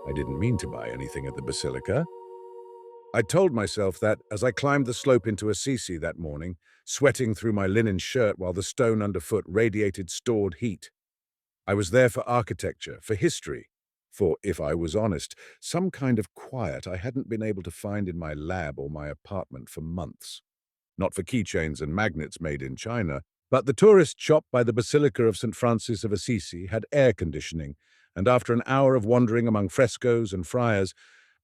I didn't mean to buy anything at the Basilica. I told myself that as I climbed the slope into Assisi that morning, sweating through my linen shirt while the stone underfoot radiated stored heat. I was there for architecture, for history, for, if I was honest, some kind of quiet I hadn't been able to find in my lab or my apartment for months. Not for keychains and magnets made in China, but the tourist shop by the Basilica of St. Francis of Assisi had air conditioning, and after an hour of wandering among frescoes and friars,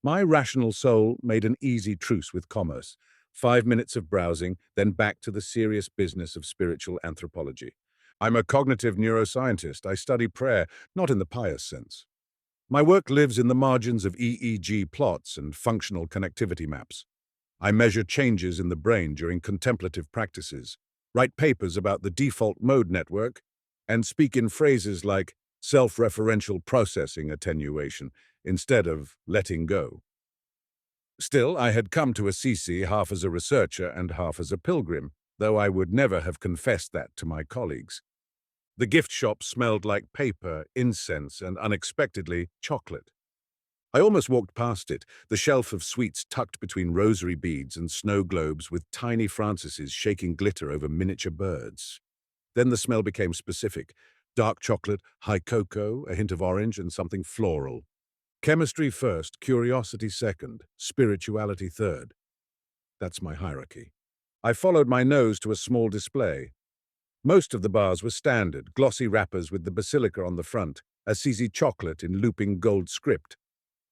my rational soul made an easy truce with commerce. 5 minutes of browsing, then back to the serious business of spiritual anthropology. I'm a cognitive neuroscientist. I study prayer, not in the pious sense. My work lives in the margins of EEG plots and functional connectivity maps. I measure changes in the brain during contemplative practices, write papers about the default mode network, and speak in phrases like self-referential processing attenuation instead of letting go. Still, I had come to Assisi half as a researcher and half as a pilgrim, though I would never have confessed that to my colleagues. The gift shop smelled like paper, incense, and unexpectedly, chocolate. I almost walked past it, the shelf of sweets tucked between rosary beads and snow globes with tiny Francises shaking glitter over miniature birds. Then the smell became specific. Dark chocolate, high cocoa, a hint of orange, and something floral. Chemistry first, curiosity second, spirituality third. That's my hierarchy. I followed my nose to a small display. Most of the bars were standard, glossy wrappers with the Basilica on the front, Assisi chocolate in looping gold script.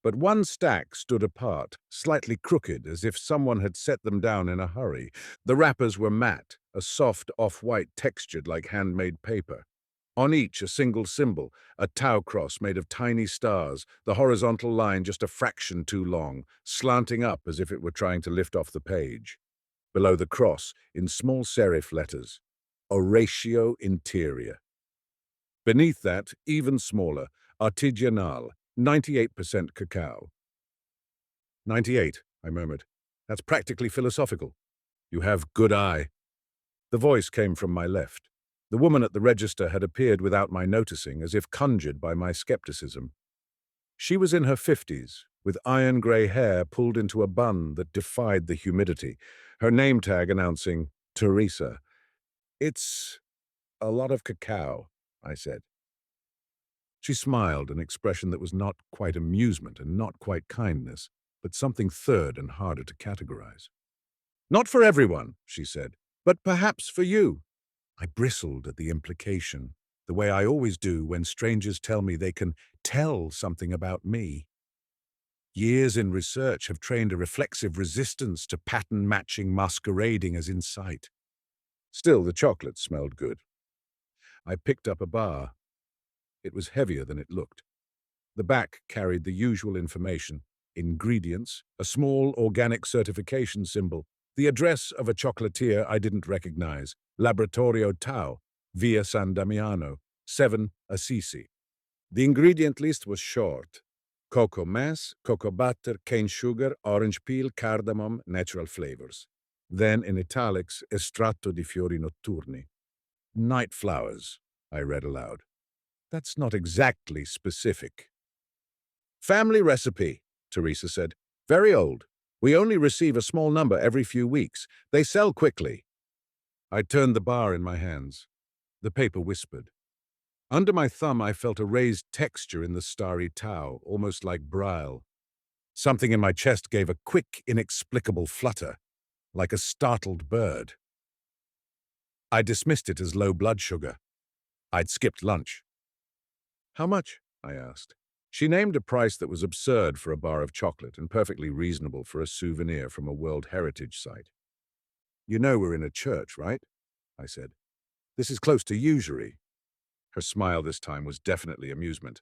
But one stack stood apart, slightly crooked, as if someone had set them down in a hurry. The wrappers were matte, a soft off-white textured like handmade paper. On each, a single symbol, a Tau cross made of tiny stars, the horizontal line just a fraction too long, slanting up as if it were trying to lift off the page. Below the cross, in small serif letters, Oratio interior. Beneath that, even smaller, artigianal, 98% cacao. 98, I murmured. That's practically philosophical. You have good eye. The voice came from my left. The woman at the register had appeared without my noticing, as if conjured by my skepticism. She was in her 50s, with iron-grey hair pulled into a bun that defied the humidity, her name tag announcing Teresa. It's a lot of cacao, I said. She smiled, an expression that was not quite amusement and not quite kindness, but something third and harder to categorize. Not for everyone, she said, but perhaps for you. I bristled at the implication, the way I always do when strangers tell me they can tell something about me. Years in research have trained a reflexive resistance to pattern-matching masquerading as insight. Still, the chocolate smelled good. I picked up a bar. It was heavier than it looked. The back carried the usual information: ingredients, a small organic certification symbol, the address of a chocolatier I didn't recognize, Laboratorio Tau, Via San Damiano, 7, Assisi. The ingredient list was short: cocoa mass, cocoa butter, cane sugar, orange peel, cardamom, natural flavors. Then, in italics, estratto di fiori notturni. Night flowers, I read aloud. That's not exactly specific. Family recipe, Teresa said. Very old. We only receive a small number every few weeks. They sell quickly. I turned the bar in my hands. The paper whispered. Under my thumb, I felt a raised texture in the starry tau, almost like braille. Something in my chest gave a quick, inexplicable flutter, like a startled bird. I dismissed it as low blood sugar. I'd skipped lunch. How much? I asked. She named a price that was absurd for a bar of chocolate and perfectly reasonable for a souvenir from a World Heritage Site. You know we're in a church, right? I said. This is close to usury. Her smile this time was definitely amusement.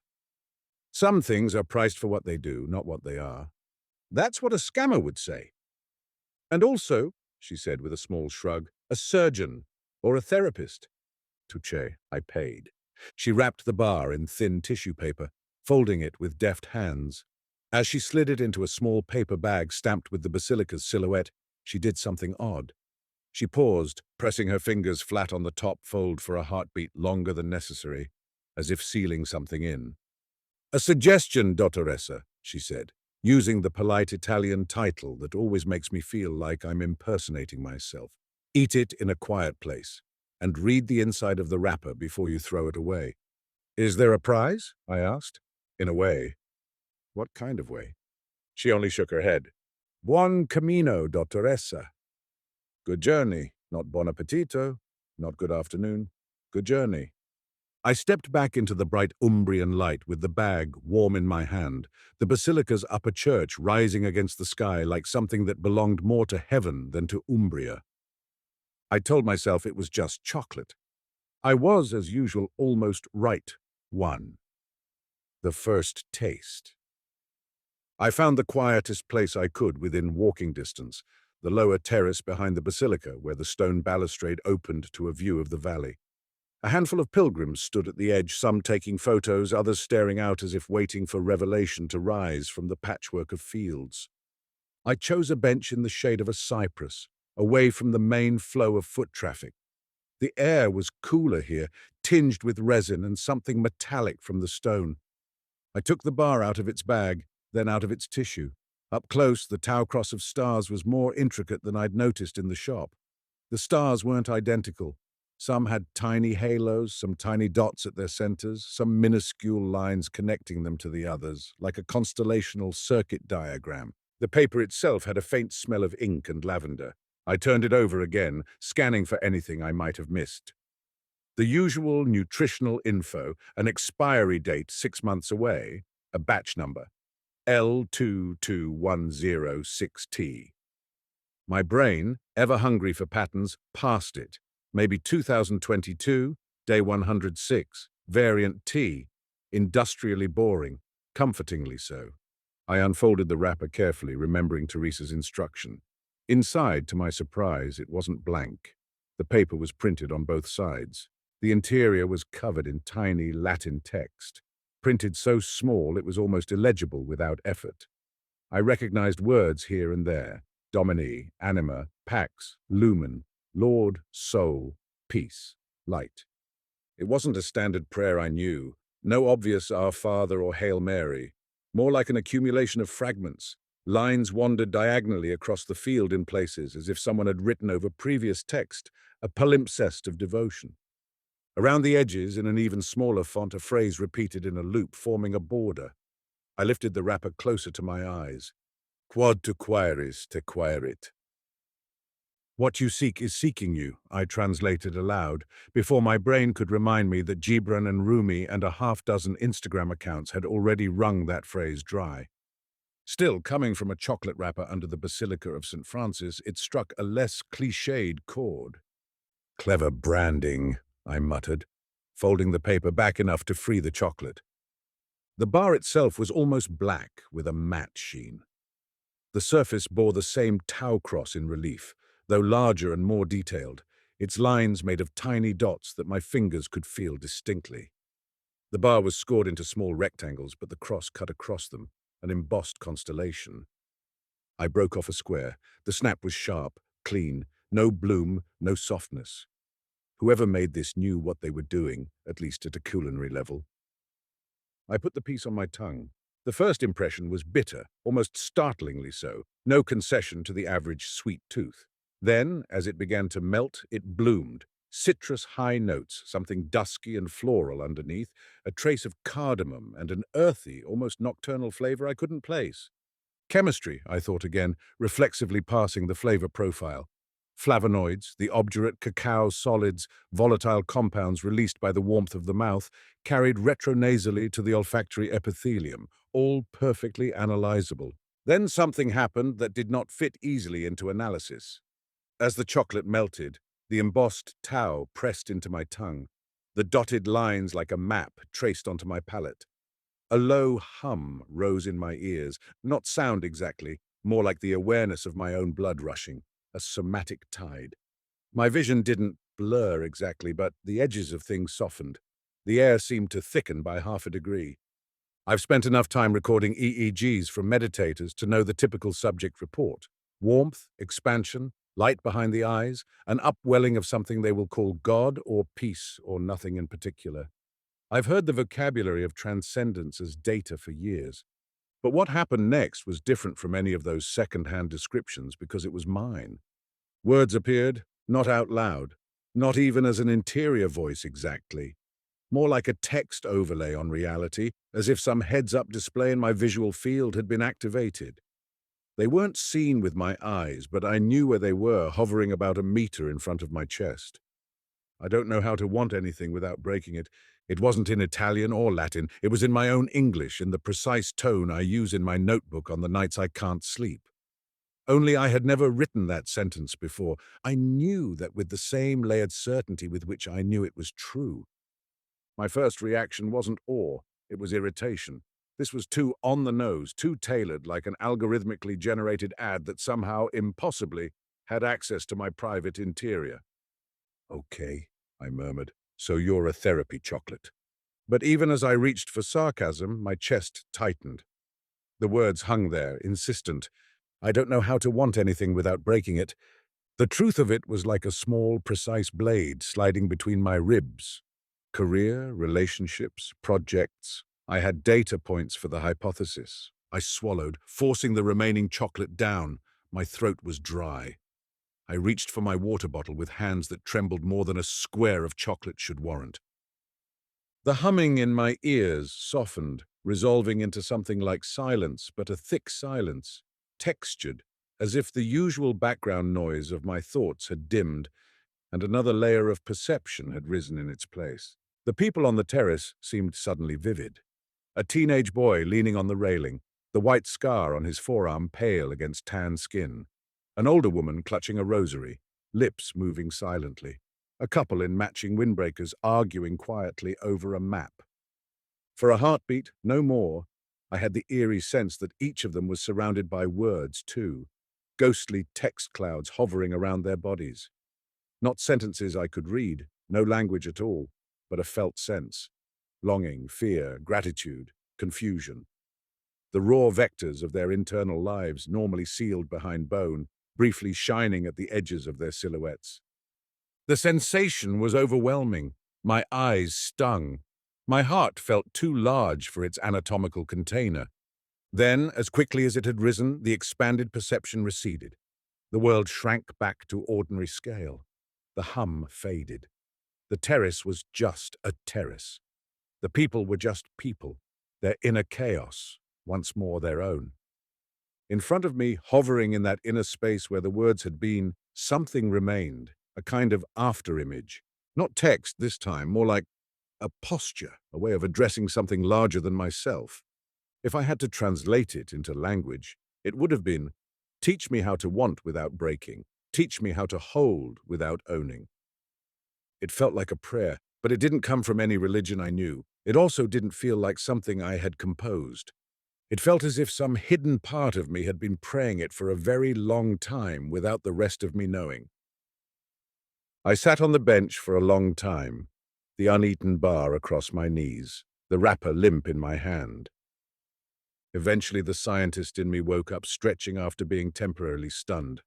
Some things are priced for what they do, not what they are. That's what a scammer would say. And also, she said with a small shrug, a surgeon or a therapist. Touché, I paid. She wrapped the bar in thin tissue paper, folding it with deft hands. As she slid it into a small paper bag stamped with the Basilica's silhouette, she did something odd. She paused, pressing her fingers flat on the top fold for a heartbeat longer than necessary, as if sealing something in. A suggestion, Dottoressa, she said, using the polite Italian title that always makes me feel like I'm impersonating myself. Eat it in a quiet place, and read the inside of the wrapper before you throw it away. Is there a prize? I asked. In a way. What kind of way? She only shook her head. Buon camino, dottoressa. Good journey, not buon appetito, not good afternoon. Good journey. I stepped back into the bright Umbrian light with the bag warm in my hand, the basilica's upper church rising against the sky like something that belonged more to heaven than to Umbria. I told myself it was just chocolate. I was, as usual, almost right. One. The first taste. I found the quietest place I could within walking distance, the lower terrace behind the basilica where the stone balustrade opened to a view of the valley. A handful of pilgrims stood at the edge, some taking photos, others staring out as if waiting for revelation to rise from the patchwork of fields. I chose a bench in the shade of a cypress, away from the main flow of foot traffic. The air was cooler here, tinged with resin and something metallic from the stone. I took the bar out of its bag, then out of its tissue. Up close, the Tau cross of stars was more intricate than I'd noticed in the shop. The stars weren't identical. Some had tiny halos, some tiny dots at their centers, some minuscule lines connecting them to the others, like a constellational circuit diagram. The paper itself had a faint smell of ink and lavender. I turned it over again, scanning for anything I might have missed. The usual nutritional info, an expiry date 6 months away, a batch number, L22106T. My brain, ever hungry for patterns, passed it. Maybe 2022, day 106, variant T, industrially boring, comfortingly so. I unfolded the wrapper carefully, remembering Teresa's instruction. Inside, to my surprise, it wasn't blank. The paper was printed on both sides. The interior was covered in tiny Latin text, printed so small it was almost illegible without effort. I recognized words here and there: Domini, Anima, Pax, Lumen, Lord, Soul, Peace, Light. It wasn't a standard prayer I knew, no obvious Our Father or Hail Mary, more like an accumulation of fragments. Lines wandered diagonally across the field in places, as if someone had written over previous text, a palimpsest of devotion. Around the edges, in an even smaller font, a phrase repeated in a loop, forming a border. I lifted the wrapper closer to my eyes. Quod tu quaeris te quaerit. What you seek is seeking you, I translated aloud, before my brain could remind me that Gibran and Rumi and a half-dozen Instagram accounts had already wrung that phrase dry. Still, coming from a chocolate wrapper under the Basilica of St. Francis, it struck a less cliched chord. Clever branding, I muttered, folding the paper back enough to free the chocolate. The bar itself was almost black with a matte sheen. The surface bore the same Tau cross in relief, though larger and more detailed, its lines made of tiny dots that my fingers could feel distinctly. The bar was scored into small rectangles, but the cross cut across them, an embossed constellation. I broke off a square. The snap was sharp, clean, no bloom, no softness. Whoever made this knew what they were doing, at least at a culinary level. I put the piece on my tongue. The first impression was bitter, almost startlingly so, no concession to the average sweet tooth. Then, as it began to melt, it bloomed. Citrus high notes, something dusky and floral underneath, a trace of cardamom and an earthy, almost nocturnal flavor I couldn't place. Chemistry, I thought again, reflexively passing the flavor profile. Flavonoids, the obdurate cacao solids, volatile compounds released by the warmth of the mouth, carried retronasally to the olfactory epithelium, all perfectly analyzable. Then something happened that did not fit easily into analysis. As the chocolate melted, the embossed Tau pressed into my tongue, the dotted lines like a map traced onto my palate. A low hum rose in my ears, not sound exactly, more like the awareness of my own blood rushing, a somatic tide. My vision didn't blur exactly, but the edges of things softened. The air seemed to thicken by half a degree. I've spent enough time recording EEGs from meditators to know the typical subject report. Warmth, expansion, light behind the eyes, an upwelling of something they will call God or peace or nothing in particular. I've heard the vocabulary of transcendence as data for years. But what happened next was different from any of those second-hand descriptions because it was mine. Words appeared, not out loud, not even as an interior voice exactly, more like a text overlay on reality, as if some heads-up display in my visual field had been activated. They weren't seen with my eyes, but I knew where they were, hovering about a meter in front of my chest. I don't know how to want anything without breaking it. It wasn't in Italian or Latin. It was in my own English, in the precise tone I use in my notebook on the nights I can't sleep. Only I had never written that sentence before. I knew that with the same layered certainty with which I knew it was true. My first reaction wasn't awe, it was irritation. This was too on the nose, too tailored, like an algorithmically generated ad that somehow, impossibly, had access to my private interior. Okay, I murmured, so you're a therapy chocolate. But even as I reached for sarcasm, my chest tightened. The words hung there, insistent. I don't know how to want anything without breaking it. The truth of it was like a small, precise blade sliding between my ribs. Career, relationships, projects. I had data points for the hypothesis. I swallowed, forcing the remaining chocolate down. My throat was dry. I reached for my water bottle with hands that trembled more than a square of chocolate should warrant. The humming in my ears softened, resolving into something like silence, but a thick silence, textured, as if the usual background noise of my thoughts had dimmed and another layer of perception had risen in its place. The people on the terrace seemed suddenly vivid. A teenage boy leaning on the railing, the white scar on his forearm pale against tan skin. An older woman clutching a rosary, lips moving silently. A couple in matching windbreakers arguing quietly over a map. For a heartbeat, no more, I had the eerie sense that each of them was surrounded by words, too. Ghostly text clouds hovering around their bodies. Not sentences I could read, no language at all, but a felt sense. Longing, fear, gratitude, confusion. The raw vectors of their internal lives, normally sealed behind bone, briefly shining at the edges of their silhouettes. The sensation was overwhelming. My eyes stung. My heart felt too large for its anatomical container. Then, as quickly as it had risen, the expanded perception receded. The world shrank back to ordinary scale. The hum faded. The terrace was just a terrace. The people were just people, their inner chaos, once more their own. In front of me, hovering in that inner space where the words had been, something remained, a kind of after-image. Not text this time, more like a posture, a way of addressing something larger than myself. If I had to translate it into language, it would have been, teach me how to want without breaking. Teach me how to hold without owning. It felt like a prayer, but it didn't come from any religion I knew. It also didn't feel like something I had composed. It felt as if some hidden part of me had been praying it for a very long time without the rest of me knowing. I sat on the bench for a long time, the uneaten bar across my knees, the wrapper limp in my hand. Eventually the scientist in me woke up, stretching after being temporarily stunned.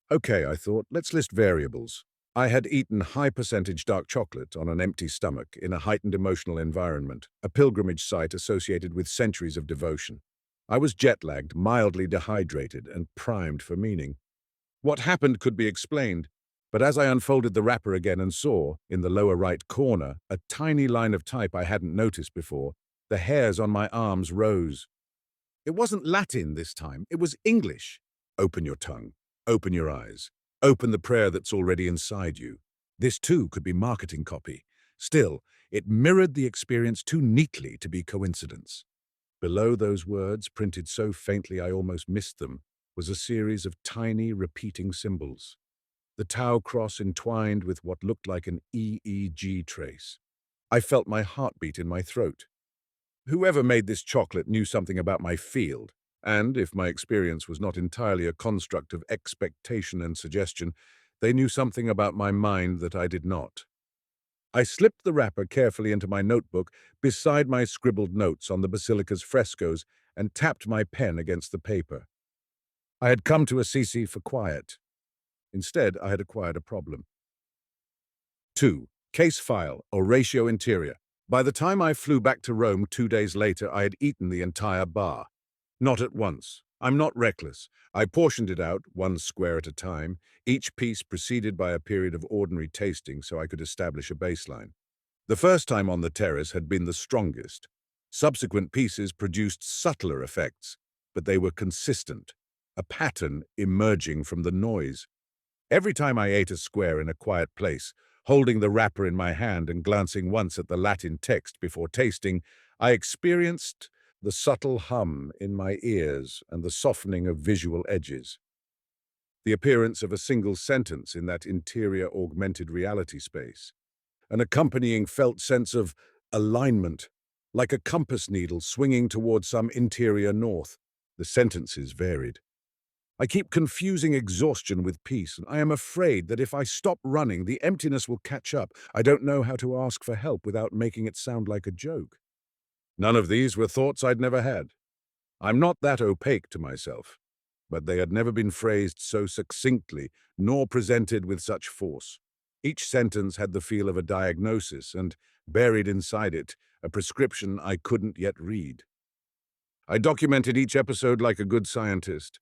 Okay, I thought, let's list variables. I had eaten high-percentage dark chocolate on an empty stomach in a heightened emotional environment, a pilgrimage site associated with centuries of devotion. I was jet-lagged, mildly dehydrated, and primed for meaning. What happened could be explained, but as I unfolded the wrapper again and saw, in the lower right corner, a tiny line of type I hadn't noticed before, the hairs on my arms rose. It wasn't Latin this time, it was English. Open your tongue. Open your eyes. Open the prayer that's already inside you. This too could be marketing copy. Still, it mirrored the experience too neatly to be coincidence. Below those words, printed so faintly I almost missed them, was a series of tiny repeating symbols. The Tau cross entwined with what looked like an EEG trace. I felt my heartbeat in my throat. Whoever made this chocolate knew something about my field, and, if my experience was not entirely a construct of expectation and suggestion, they knew something about my mind that I did not. I slipped the wrapper carefully into my notebook beside my scribbled notes on the basilica's frescoes and tapped my pen against the paper. I had come to Assisi for quiet. Instead, I had acquired a problem. 2. Case file, Oratio interior. By the time I flew back to Rome 2 days later, I had eaten the entire bar. Not at once. I'm not reckless. I portioned it out, one square at a time, each piece preceded by a period of ordinary tasting so I could establish a baseline. The first time on the terrace had been the strongest. Subsequent pieces produced subtler effects, but they were consistent, a pattern emerging from the noise. Every time I ate a square in a quiet place, holding the wrapper in my hand and glancing once at the Latin text before tasting, I experienced the subtle hum in my ears and the softening of visual edges, the appearance of a single sentence in that interior augmented reality space, an accompanying felt sense of alignment, like a compass needle swinging towards some interior north. The sentences varied. I keep confusing exhaustion with peace, and I am afraid that if I stop running, the emptiness will catch up. I don't know how to ask for help without making it sound like a joke. None of these were thoughts I'd never had. I'm not that opaque to myself, but they had never been phrased so succinctly, nor presented with such force. Each sentence had the feel of a diagnosis, and, buried inside it, a prescription I couldn't yet read. I documented each episode like a good scientist.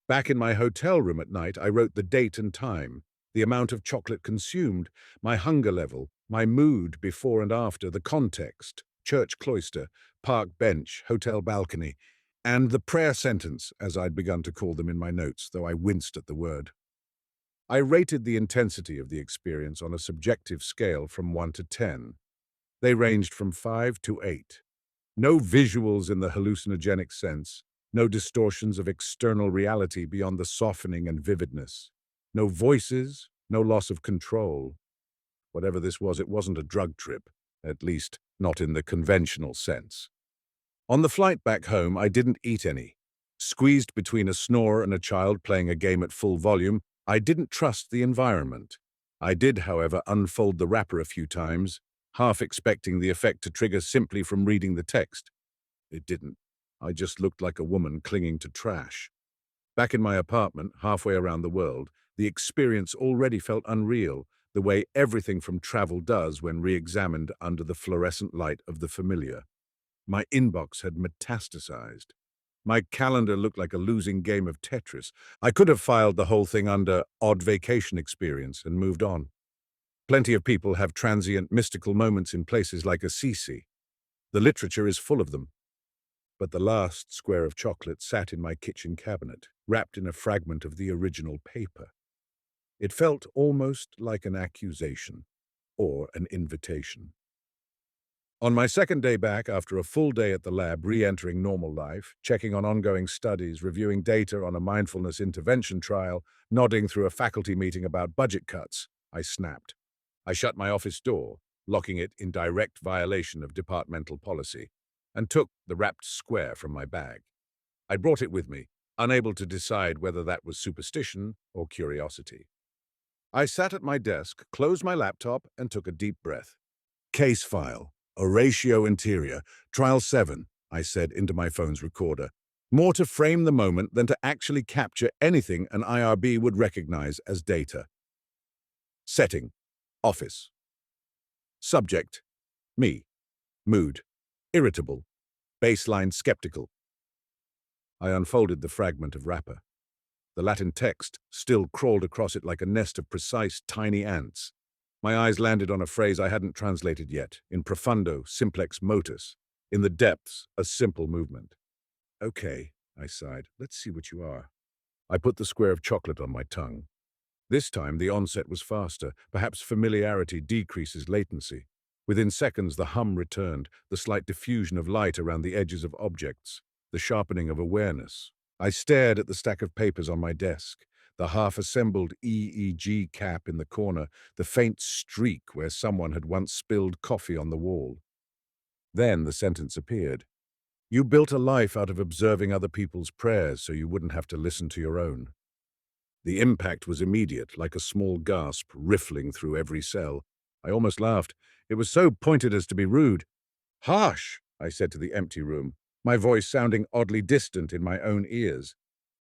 Back in my hotel room at night, I wrote the date and time, the amount of chocolate consumed, my hunger level, my mood before and after, the context, church cloister, park bench, hotel balcony, and the prayer sentence, as I'd begun to call them in my notes, though I winced at the word. I rated the intensity of the experience on a subjective scale from 1 to 10. They ranged from 5 to 8. No visuals in the hallucinogenic sense, no distortions of external reality beyond the softening and vividness. No voices, no loss of control. Whatever this was, it wasn't a drug trip, at least not in the conventional sense. On the flight back home, I didn't eat any. Squeezed between a snore and a child playing a game at full volume, I didn't trust the environment. I did, however, unfold the wrapper a few times, half expecting the effect to trigger simply from reading the text. It didn't. I just looked like a woman clinging to trash. Back in my apartment, halfway around the world, the experience already felt unreal, the way everything from travel does when re-examined under the fluorescent light of the familiar. My inbox had metastasized. My calendar looked like a losing game of Tetris. I could have filed the whole thing under odd vacation experience and moved on. Plenty of people have transient mystical moments in places like Assisi. The literature is full of them. But the last square of chocolate sat in my kitchen cabinet, wrapped in a fragment of the original paper. It felt almost like an accusation, or an invitation. On my second day back, after a full day at the lab, re-entering normal life, checking on ongoing studies, reviewing data on a mindfulness intervention trial, nodding through a faculty meeting about budget cuts, I snapped. I shut my office door, locking it in direct violation of departmental policy, and took the wrapped square from my bag. I brought it with me, unable to decide whether that was superstition or curiosity. I sat at my desk, closed my laptop, and took a deep breath. Case file. Oratio interior. Trial 7, I said into my phone's recorder. More to frame the moment than to actually capture anything an IRB would recognize as data. Setting. Office. Subject. Me. Mood. Irritable. Baseline skeptical. I unfolded the fragment of wrapper. The Latin text still crawled across it like a nest of precise, tiny ants. My eyes landed on a phrase I hadn't translated yet, in profundo, simplex motus, in the depths, a simple movement. Okay, I sighed, let's see what you are. I put the square of chocolate on my tongue. This time the onset was faster, perhaps familiarity decreases latency. Within seconds the hum returned, the slight diffusion of light around the edges of objects, the sharpening of awareness. I stared at the stack of papers on my desk, the half-assembled EEG cap in the corner, the faint streak where someone had once spilled coffee on the wall. Then the sentence appeared. You built a life out of observing other people's prayers so you wouldn't have to listen to your own. The impact was immediate, like a small gasp riffling through every cell. I almost laughed. It was so pointed as to be rude. Harsh, I said to the empty room, my voice sounding oddly distant in my own ears.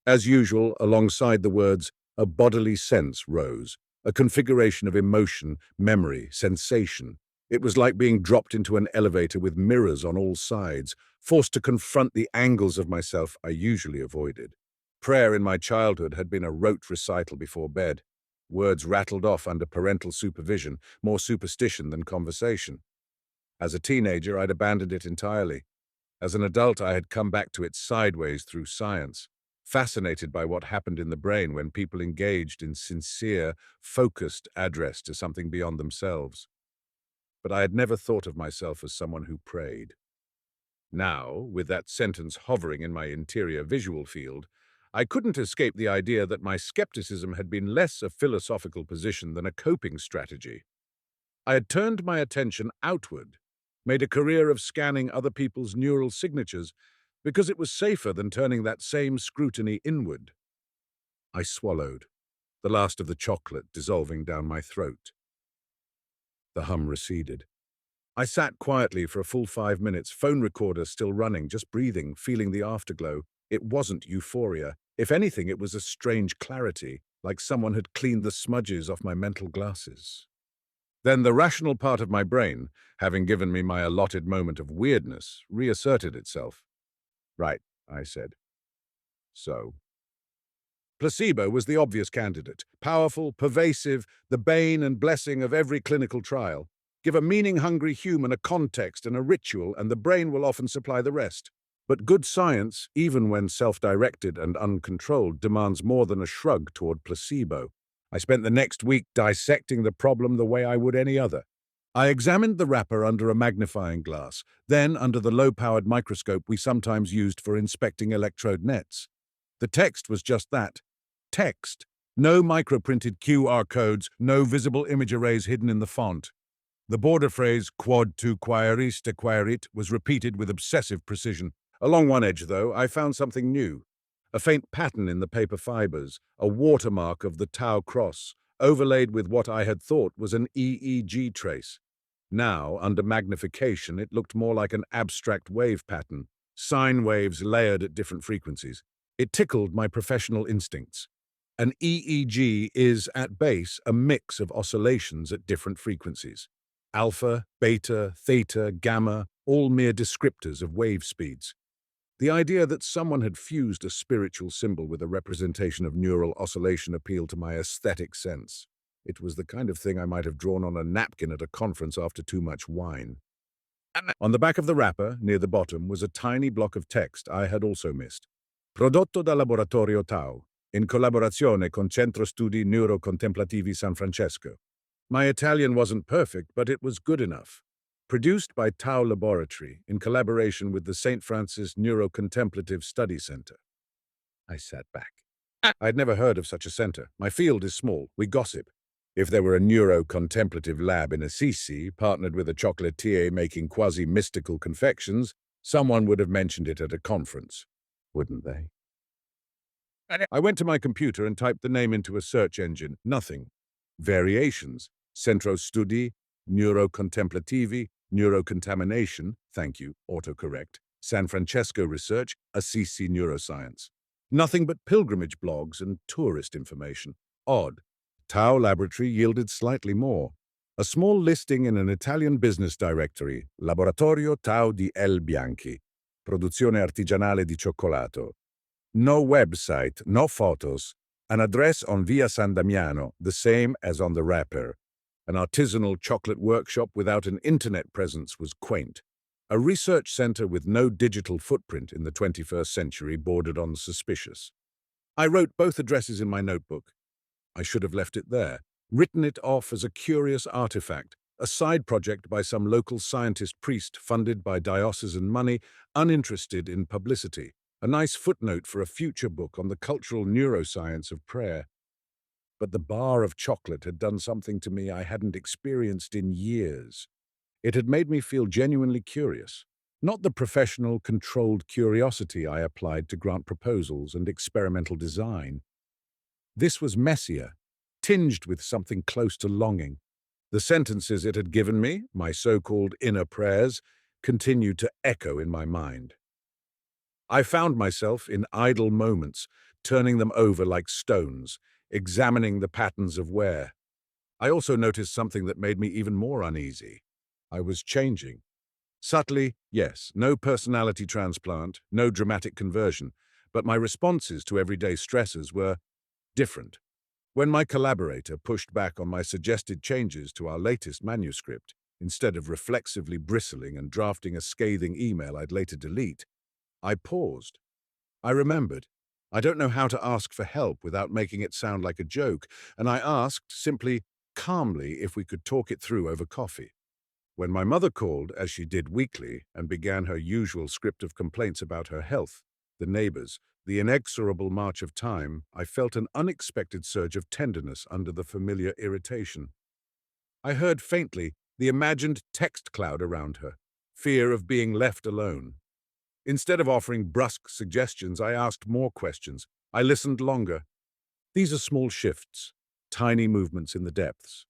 As usual, alongside the words, a bodily sense rose, a configuration of emotion, memory, sensation. It was like being dropped into an elevator with mirrors on all sides, forced to confront the angles of myself I usually avoided. Prayer in my childhood had been a rote recital before bed. Words rattled off under parental supervision, more superstition than conversation. As a teenager, I'd abandoned it entirely. As an adult, I had come back to it sideways through science, fascinated by what happened in the brain when people engaged in sincere, focused address to something beyond themselves. But I had never thought of myself as someone who prayed. Now, with that sentence hovering in my interior visual field, I couldn't escape the idea that my skepticism had been less a philosophical position than a coping strategy. I had turned my attention outward, made a career of scanning other people's neural signatures, because it was safer than turning that same scrutiny inward. I swallowed, the last of the chocolate dissolving down my throat. The hum receded. I sat quietly for a full 5 minutes, phone recorder still running, just breathing, feeling the afterglow. It wasn't euphoria. If anything, it was a strange clarity, like someone had cleaned the smudges off my mental glasses. Then the rational part of my brain, having given me my allotted moment of weirdness, reasserted itself. Right, I said. So? Placebo was the obvious candidate. Powerful, pervasive, the bane and blessing of every clinical trial. Give a meaning-hungry human a context and a ritual, and the brain will often supply the rest. But good science, even when self-directed and uncontrolled, demands more than a shrug toward placebo. I spent the next week dissecting the problem the way I would any other. I examined the wrapper under a magnifying glass, then under the low-powered microscope we sometimes used for inspecting electrode nets. The text was just that. Text. No microprinted QR codes, no visible image arrays hidden in the font. The border phrase, quod tu quaeris te quaerit, was repeated with obsessive precision. Along one edge, though, I found something new. A faint pattern in the paper fibers, a watermark of the Tau cross, overlaid with what I had thought was an EEG trace. Now, under magnification, it looked more like an abstract wave pattern, sine waves layered at different frequencies. It tickled my professional instincts. An EEG is, at base, a mix of oscillations at different frequencies. Alpha, beta, theta, gamma, all mere descriptors of wave speeds. The idea that someone had fused a spiritual symbol with a representation of neural oscillation appealed to my aesthetic sense. It was the kind of thing I might have drawn on a napkin at a conference after too much wine. On the back of the wrapper, near the bottom, was a tiny block of text I had also missed. Prodotto dal Laboratorio Tau, in collaborazione con Centro Studi Neuro-Contemplativi San Francesco. My Italian wasn't perfect, but it was good enough. Produced by Tau Laboratory, in collaboration with the St. Francis Neuro-Contemplative Study Center. I sat back. I'd never heard of such a center. My field is small. We gossip. If there were a neuro-contemplative lab in Assisi, partnered with a chocolatier making quasi-mystical confections, someone would have mentioned it at a conference, wouldn't they? I went to my computer and typed the name into a search engine. Nothing. Variations. Centro Studi, Neuro-Contemplativi, Neurocontamination, thank you, autocorrect, San Francesco Research, Assisi Neuroscience. Nothing but pilgrimage blogs and tourist information. Odd. Tau Laboratory yielded slightly more. A small listing in an Italian business directory, Laboratorio Tau di El Bianchi, produzione artigianale di cioccolato. No website, no photos, an address on Via San Damiano, the same as on the wrapper. An artisanal chocolate workshop without an internet presence was quaint. A research center with no digital footprint in the 21st century bordered on suspicious. I wrote both addresses in my notebook. I should have left it there, written it off as a curious artifact, a side project by some local scientist priest funded by diocesan money, uninterested in publicity. A nice footnote for a future book on the cultural neuroscience of prayer. But the bar of chocolate had done something to me I hadn't experienced in years. It had made me feel genuinely curious, not the professional, controlled curiosity I applied to grant proposals and experimental design. This was messier, tinged with something close to longing. The sentences it had given me, my so-called inner prayers, continued to echo in my mind. I found myself in idle moments, turning them over like stones, examining the patterns of wear. I also noticed something that made me even more uneasy. I was changing. Subtly, yes, no personality transplant, no dramatic conversion, but my responses to everyday stressors were different. When my collaborator pushed back on my suggested changes to our latest manuscript, instead of reflexively bristling and drafting a scathing email I'd later delete, I paused. I remembered. I don't know how to ask for help without making it sound like a joke, and I asked, simply, calmly, if we could talk it through over coffee. When my mother called, as she did weekly, and began her usual script of complaints about her health, the neighbors, the inexorable march of time, I felt an unexpected surge of tenderness under the familiar irritation. I heard faintly the imagined text cloud around her, fear of being left alone. Instead of offering brusque suggestions, I asked more questions. I listened longer. These are small shifts, tiny movements in the depths.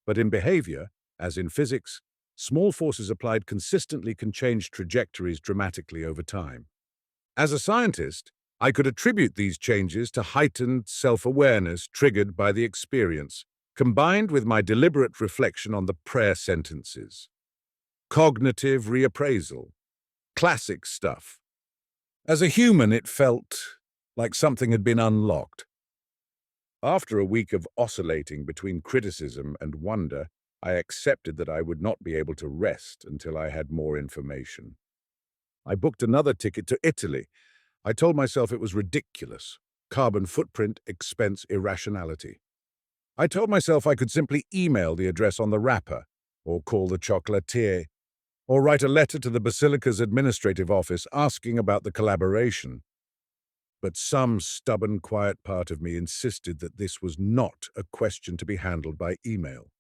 But in behavior, as in physics, small forces applied consistently can change trajectories dramatically over time. As a scientist, I could attribute these changes to heightened self-awareness triggered by the experience, combined with my deliberate reflection on the prayer sentences. Cognitive reappraisal. Classic stuff. As a human, it felt like something had been unlocked. After a week of oscillating between criticism and wonder, I accepted that I would not be able to rest until I had more information. I booked another ticket to Italy. I told myself it was ridiculous. Carbon footprint, expense, irrationality. I told myself I could simply email the address on the wrapper, or call the chocolatier, or write a letter to the Basilica's administrative office asking about the collaboration. But some stubborn, quiet part of me insisted that this was not a question to be handled by email.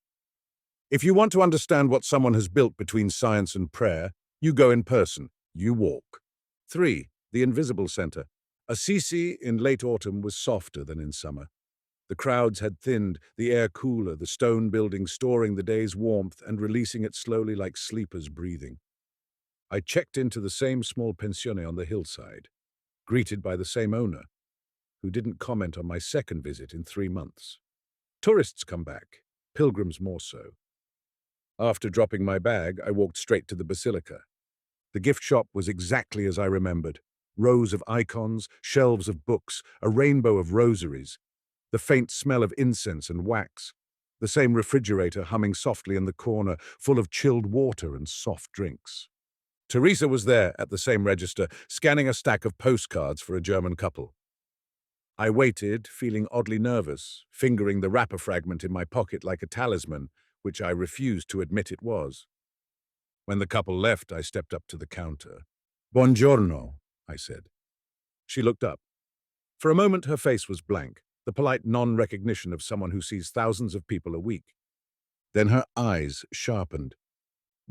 If you want to understand what someone has built between science and prayer, you go in person, you walk. 3. The Invisible Center. Assisi in late autumn was softer than in summer. The crowds had thinned, the air cooler, the stone building storing the day's warmth and releasing it slowly like sleepers breathing. I checked into the same small pensione on the hillside, greeted by the same owner, who didn't comment on my second visit in 3 months. Tourists come back, pilgrims more so. After dropping my bag, I walked straight to the basilica. The gift shop was exactly as I remembered. Rows of icons, shelves of books, a rainbow of rosaries, the faint smell of incense and wax, the same refrigerator humming softly in the corner, full of chilled water and soft drinks. Teresa was there at the same register, scanning a stack of postcards for a German couple. I waited, feeling oddly nervous, fingering the wrapper fragment in my pocket like a talisman, which I refused to admit it was. When the couple left, I stepped up to the counter. "Buongiorno," I said. She looked up. For a moment, her face was blank, the polite non-recognition of someone who sees thousands of people a week. Then her eyes sharpened.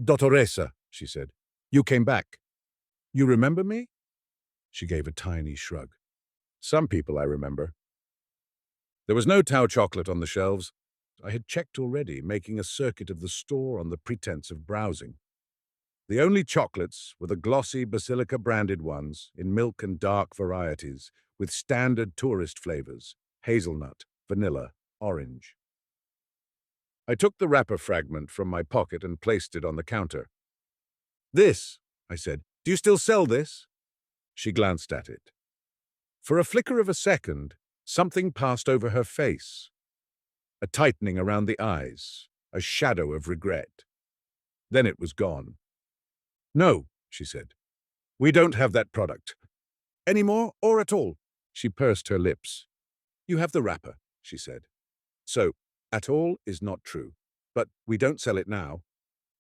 "Dottoressa," she said, "you came back. You remember me?" She gave a tiny shrug. "Some people I remember." There was no Tao chocolate on the shelves. I had checked already, making a circuit of the store on the pretense of browsing. The only chocolates were the glossy Basilica-branded ones, in milk and dark varieties, with standard tourist flavors, hazelnut, vanilla, orange. I took the wrapper fragment from my pocket and placed it on the counter. "This," I said. "Do you still sell this?" She glanced at it. For a flicker of a second, something passed over her face. A tightening around the eyes, a shadow of regret. Then it was gone. "No," she said. "We don't have that product. Anymore or at all?" She pursed her lips. "You have the wrapper," she said. "So, at all is not true. But we don't sell it now."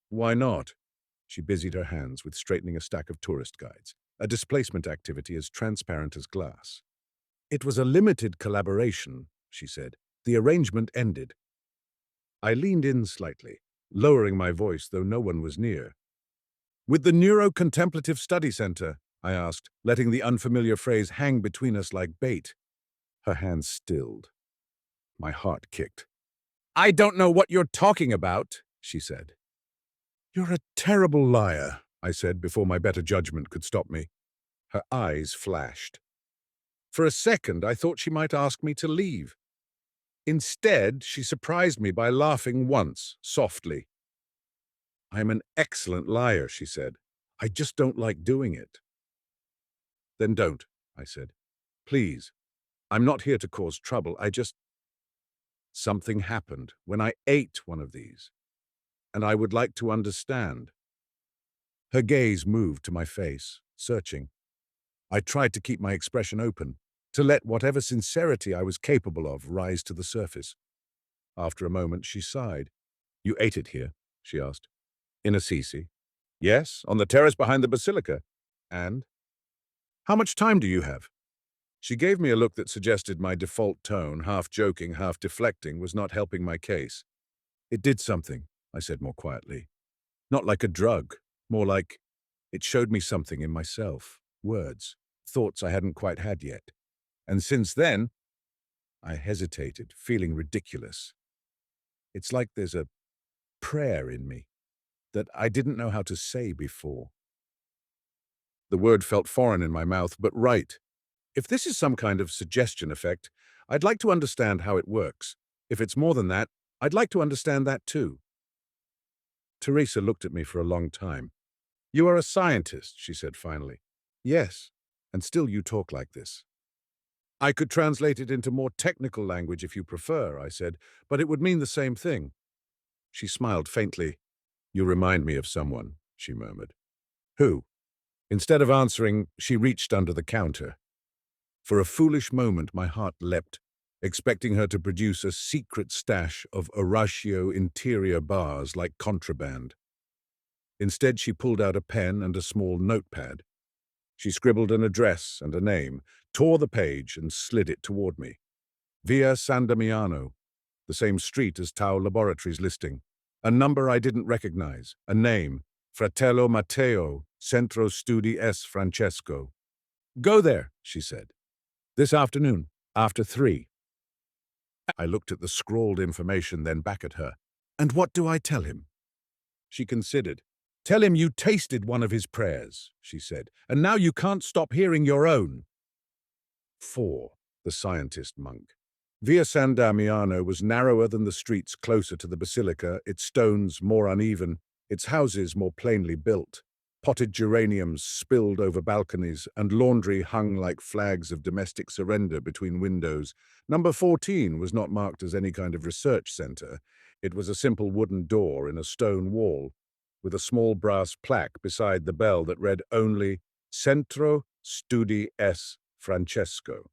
"Why not?" She busied her hands with straightening a stack of tourist guides, a displacement activity as transparent as glass. "It was a limited collaboration," she said. "The arrangement ended." I leaned in slightly, lowering my voice though no one was near. "With the neuro-contemplative study center?" I asked, letting the unfamiliar phrase hang between us like bait. Her hands stilled. My heart kicked. "I don't know what you're talking about," she said. "You're a terrible liar," I said before my better judgment could stop me. Her eyes flashed. For a second, I thought she might ask me to leave. Instead, she surprised me by laughing once, softly. I'm an excellent liar, she said. I just don't like doing it. Then don't, I said. Please. I'm not here to cause trouble. Something happened when I ate one of these, and I would like to understand. Her gaze moved to my face, searching. I tried to keep my expression open, to let whatever sincerity I was capable of rise to the surface. After a moment, she sighed. You ate it here? She asked. In Assisi? Yes, on the terrace behind the Basilica. And? How much time do you have? She gave me a look that suggested my default tone, half joking, half deflecting, was not helping my case. It did something, I said more quietly. Not like a drug, more like it showed me something in myself, words, thoughts I hadn't quite had yet. And since then, I hesitated, feeling ridiculous. It's like there's a prayer in me that I didn't know how to say before. The word felt foreign in my mouth, but right. If this is some kind of suggestion effect, I'd like to understand how it works. If it's more than that, I'd like to understand that too. Teresa looked at me for a long time. You are a scientist, she said finally. Yes, and still you talk like this. I could translate it into more technical language if you prefer, I said, but it would mean the same thing. She smiled faintly. You remind me of someone, she murmured. Who? Instead of answering, she reached under the counter. For a foolish moment, my heart leapt, expecting her to produce a secret stash of Oratio interior bars like contraband. Instead, she pulled out a pen and a small notepad. She scribbled an address and a name, tore the page, and slid it toward me. Via San Damiano, the same street as Tau Laboratories listing. A number I didn't recognize, a name, Fratello Matteo, Centro Studi S. Francesco. Go there, she said. This afternoon, after 3. I looked at the scrawled information, then back at her. And what do I tell him? She considered. Tell him you tasted one of his prayers, she said, and now you can't stop hearing your own. 4. The scientist monk. Via San Damiano was narrower than the streets closer to the basilica, its stones more uneven, its houses more plainly built. Potted geraniums spilled over balconies, and laundry hung like flags of domestic surrender between windows. Number 14 was not marked as any kind of research center. It was a simple wooden door in a stone wall, with a small brass plaque beside the bell that read only Centro Studi S. Francesco.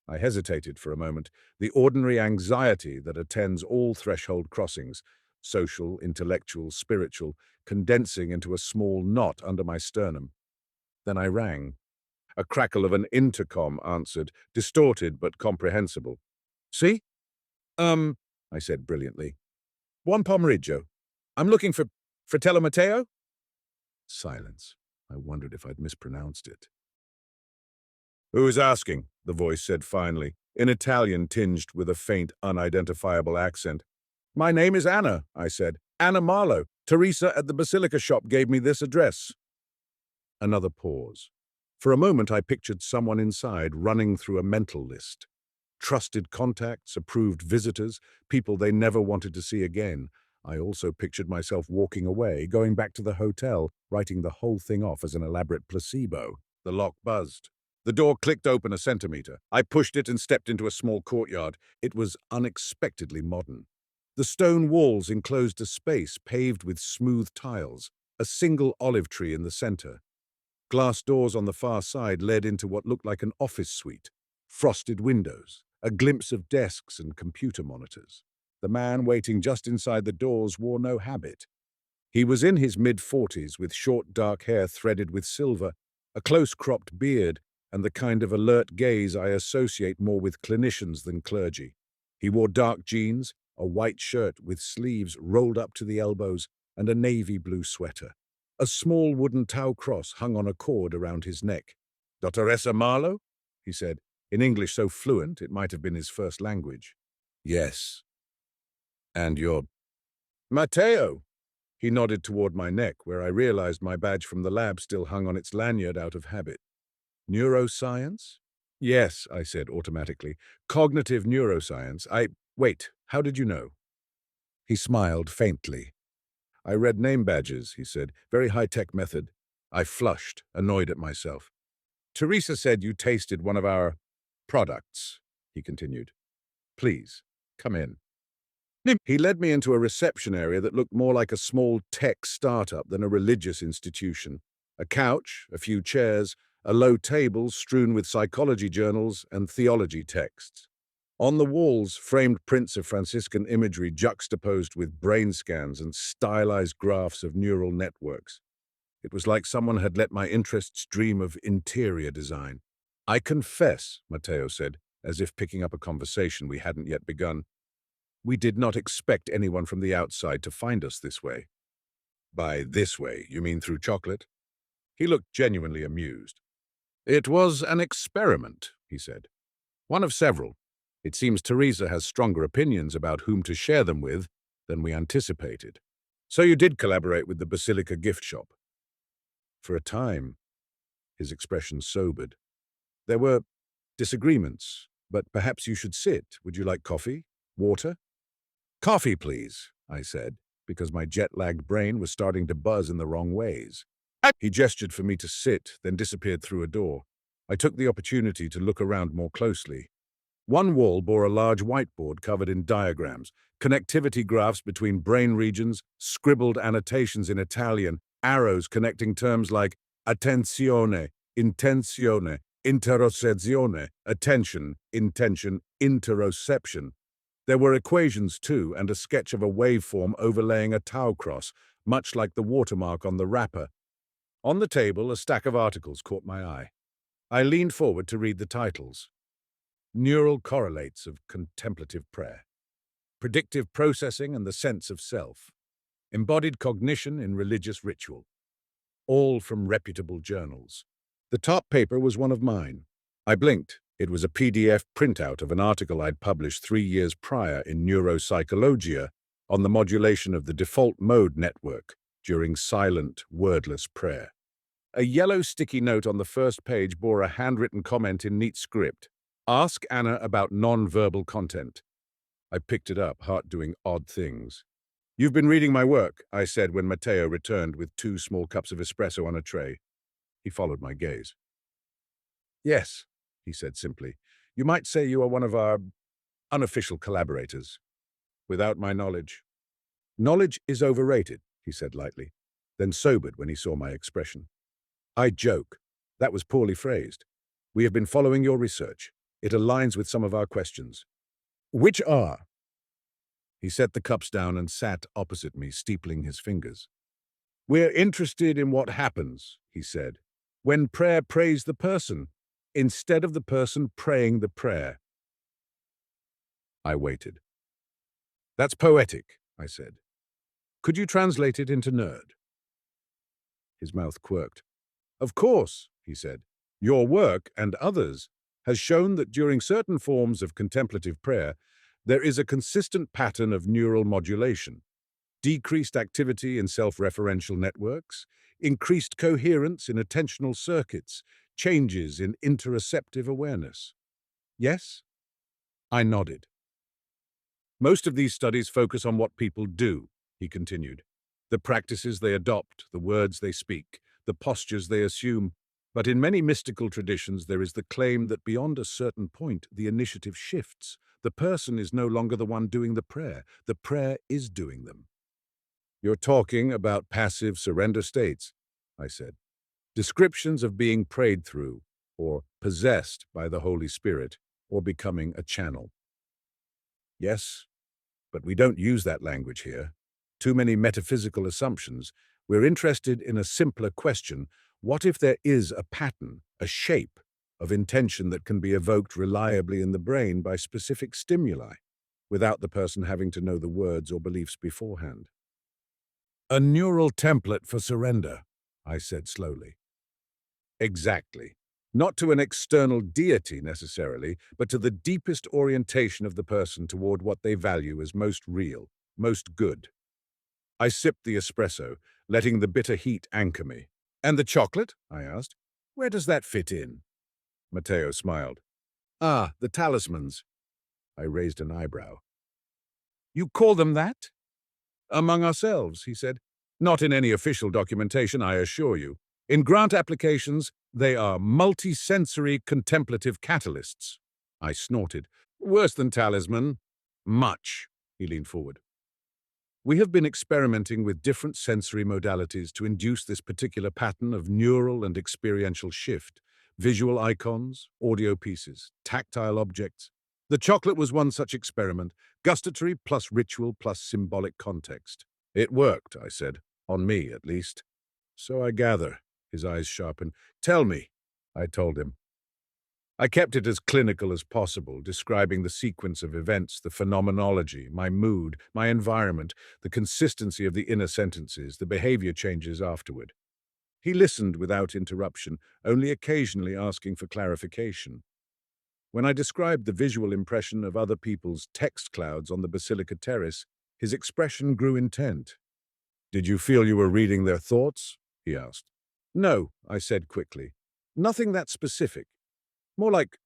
I hesitated for a moment, the ordinary anxiety that attends all threshold crossings, social, intellectual, spiritual, condensing into a small knot under my sternum. Then I rang. A crackle of an intercom answered, distorted but comprehensible. See? I said brilliantly. Buon pomeriggio. I'm looking for Fratello Matteo? Silence. I wondered if I'd mispronounced it. Who is asking? The voice said finally, in Italian tinged with a faint, unidentifiable accent. My name is Anna, I said. Anna Marlowe. Teresa at the Basilica shop gave me this address. Another pause. For a moment I pictured someone inside running through a mental list. Trusted contacts, approved visitors, people they never wanted to see again. I also pictured myself walking away, going back to the hotel, writing the whole thing off as an elaborate placebo. The lock buzzed. The door clicked open a centimeter. I pushed it and stepped into a small courtyard. It was unexpectedly modern. The stone walls enclosed a space paved with smooth tiles, a single olive tree in the center. Glass doors on the far side led into what looked like an office suite. Frosted windows, a glimpse of desks and computer monitors. The man waiting just inside the doors wore no habit. He was in his mid-40s with short dark hair threaded with silver, a close-cropped beard, and the kind of alert gaze I associate more with clinicians than clergy. He wore dark jeans, a white shirt with sleeves rolled up to the elbows, and a navy blue sweater. A small wooden Tau cross hung on a cord around his neck. Dottoressa Marlowe? He said, in English so fluent it might have been his first language. Yes. And you're Matteo? He nodded toward my neck, where I realized my badge from the lab still hung on its lanyard out of habit. Neuroscience? Yes, I said automatically. Cognitive neuroscience. Wait, how did you know? He smiled faintly. I read name badges, he said. Very high-tech method. I flushed, annoyed at myself. Teresa said you tasted one of our products, he continued. Please, come in. He led me into a reception area that looked more like a small tech startup than a religious institution. A couch, a few chairs, a low table strewn with psychology journals and theology texts. On the walls, framed prints of Franciscan imagery juxtaposed with brain scans and stylized graphs of neural networks. It was like someone had let my interests dream of interior design. I confess, Matteo said, as if picking up a conversation we hadn't yet begun. We did not expect anyone from the outside to find us this way. By this way, you mean through chocolate? He looked genuinely amused. It was an experiment, he said. One of several. It seems Teresa has stronger opinions about whom to share them with than we anticipated. So you did collaborate with the Basilica gift shop? For a time, his expression sobered. There were disagreements, but perhaps you should sit. Would you like coffee? Water? Coffee, please, I said, because my jet-lagged brain was starting to buzz in the wrong ways. He gestured for me to sit, then disappeared through a door. I took the opportunity to look around more closely. One wall bore a large whiteboard covered in diagrams, connectivity graphs between brain regions, scribbled annotations in Italian, arrows connecting terms like attenzione, intenzione, interocezione, attention, intention, interoception. There were equations too, and a sketch of a waveform overlaying a tau cross, much like the watermark on the wrapper. On the table, a stack of articles caught my eye. I leaned forward to read the titles. Neural correlates of contemplative prayer. Predictive processing and the sense of self. Embodied cognition in religious ritual. All from reputable journals. The top paper was one of mine. I blinked. It was a PDF printout of an article I'd published 3 years prior in Neuropsychologia on the modulation of the default mode network during silent, wordless prayer. A yellow sticky note on the first page bore a handwritten comment in neat script. Ask Anna about non-verbal content. I picked it up, heart doing odd things. You've been reading my work, I said when Matteo returned with 2 small cups of espresso on a tray. He followed my gaze. Yes, he said simply. You might say you are one of our unofficial collaborators. Without my knowledge. Knowledge is overrated, he said lightly, then sobered when he saw my expression. I joke. That was poorly phrased. We have been following your research. It aligns with some of our questions. Which are? He set the cups down and sat opposite me, steepling his fingers. We're interested in what happens, he said, when prayer prays the person, instead of the person praying the prayer. I waited. That's poetic, I said. Could you translate it into nerd? His mouth quirked. Of course, he said. Your work, and others, has shown that during certain forms of contemplative prayer, there is a consistent pattern of neural modulation, decreased activity in self-referential networks, increased coherence in attentional circuits, changes in interoceptive awareness. Yes? I nodded. Most of these studies focus on what people do, he continued. The practices they adopt, the words they speak, the postures they assume. But in many mystical traditions, there is the claim that beyond a certain point, the initiative shifts. The person is no longer the one doing the prayer is doing them. You're talking about passive surrender states, I said. Descriptions of being prayed through, or possessed by the Holy Spirit, or becoming a channel. Yes, but we don't use that language here. Too many metaphysical assumptions. We're interested in a simpler question. What if there is a pattern, a shape, of intention that can be evoked reliably in the brain by specific stimuli, without the person having to know the words or beliefs beforehand? A neural template for surrender, I said slowly. Exactly. Not to an external deity necessarily, but to the deepest orientation of the person toward what they value as most real, most good. I sipped the espresso, letting the bitter heat anchor me. And the chocolate? I asked. Where does that fit in? Matteo smiled. Ah, the talismans. I raised an eyebrow. You call them that? Among ourselves, he said. Not in any official documentation, I assure you. In grant applications, they are multisensory contemplative catalysts. I snorted. Worse than talisman. Much. He leaned forward. We have been experimenting with different sensory modalities to induce this particular pattern of neural and experiential shift. Visual icons, audio pieces, tactile objects. The chocolate was one such experiment, gustatory plus ritual plus symbolic context. It worked, I said. On me, at least. So I gather. His eyes sharpened. Tell me, I told him. I kept it as clinical as possible, describing the sequence of events, the phenomenology, my mood, my environment, the consistency of the inner sentences, the behavior changes afterward. He listened without interruption, only occasionally asking for clarification. When I described the visual impression of other people's text clouds on the Basilica terrace, his expression grew intent. Did you feel you were reading their thoughts? He asked. No, I said quickly. Nothing that specific. More like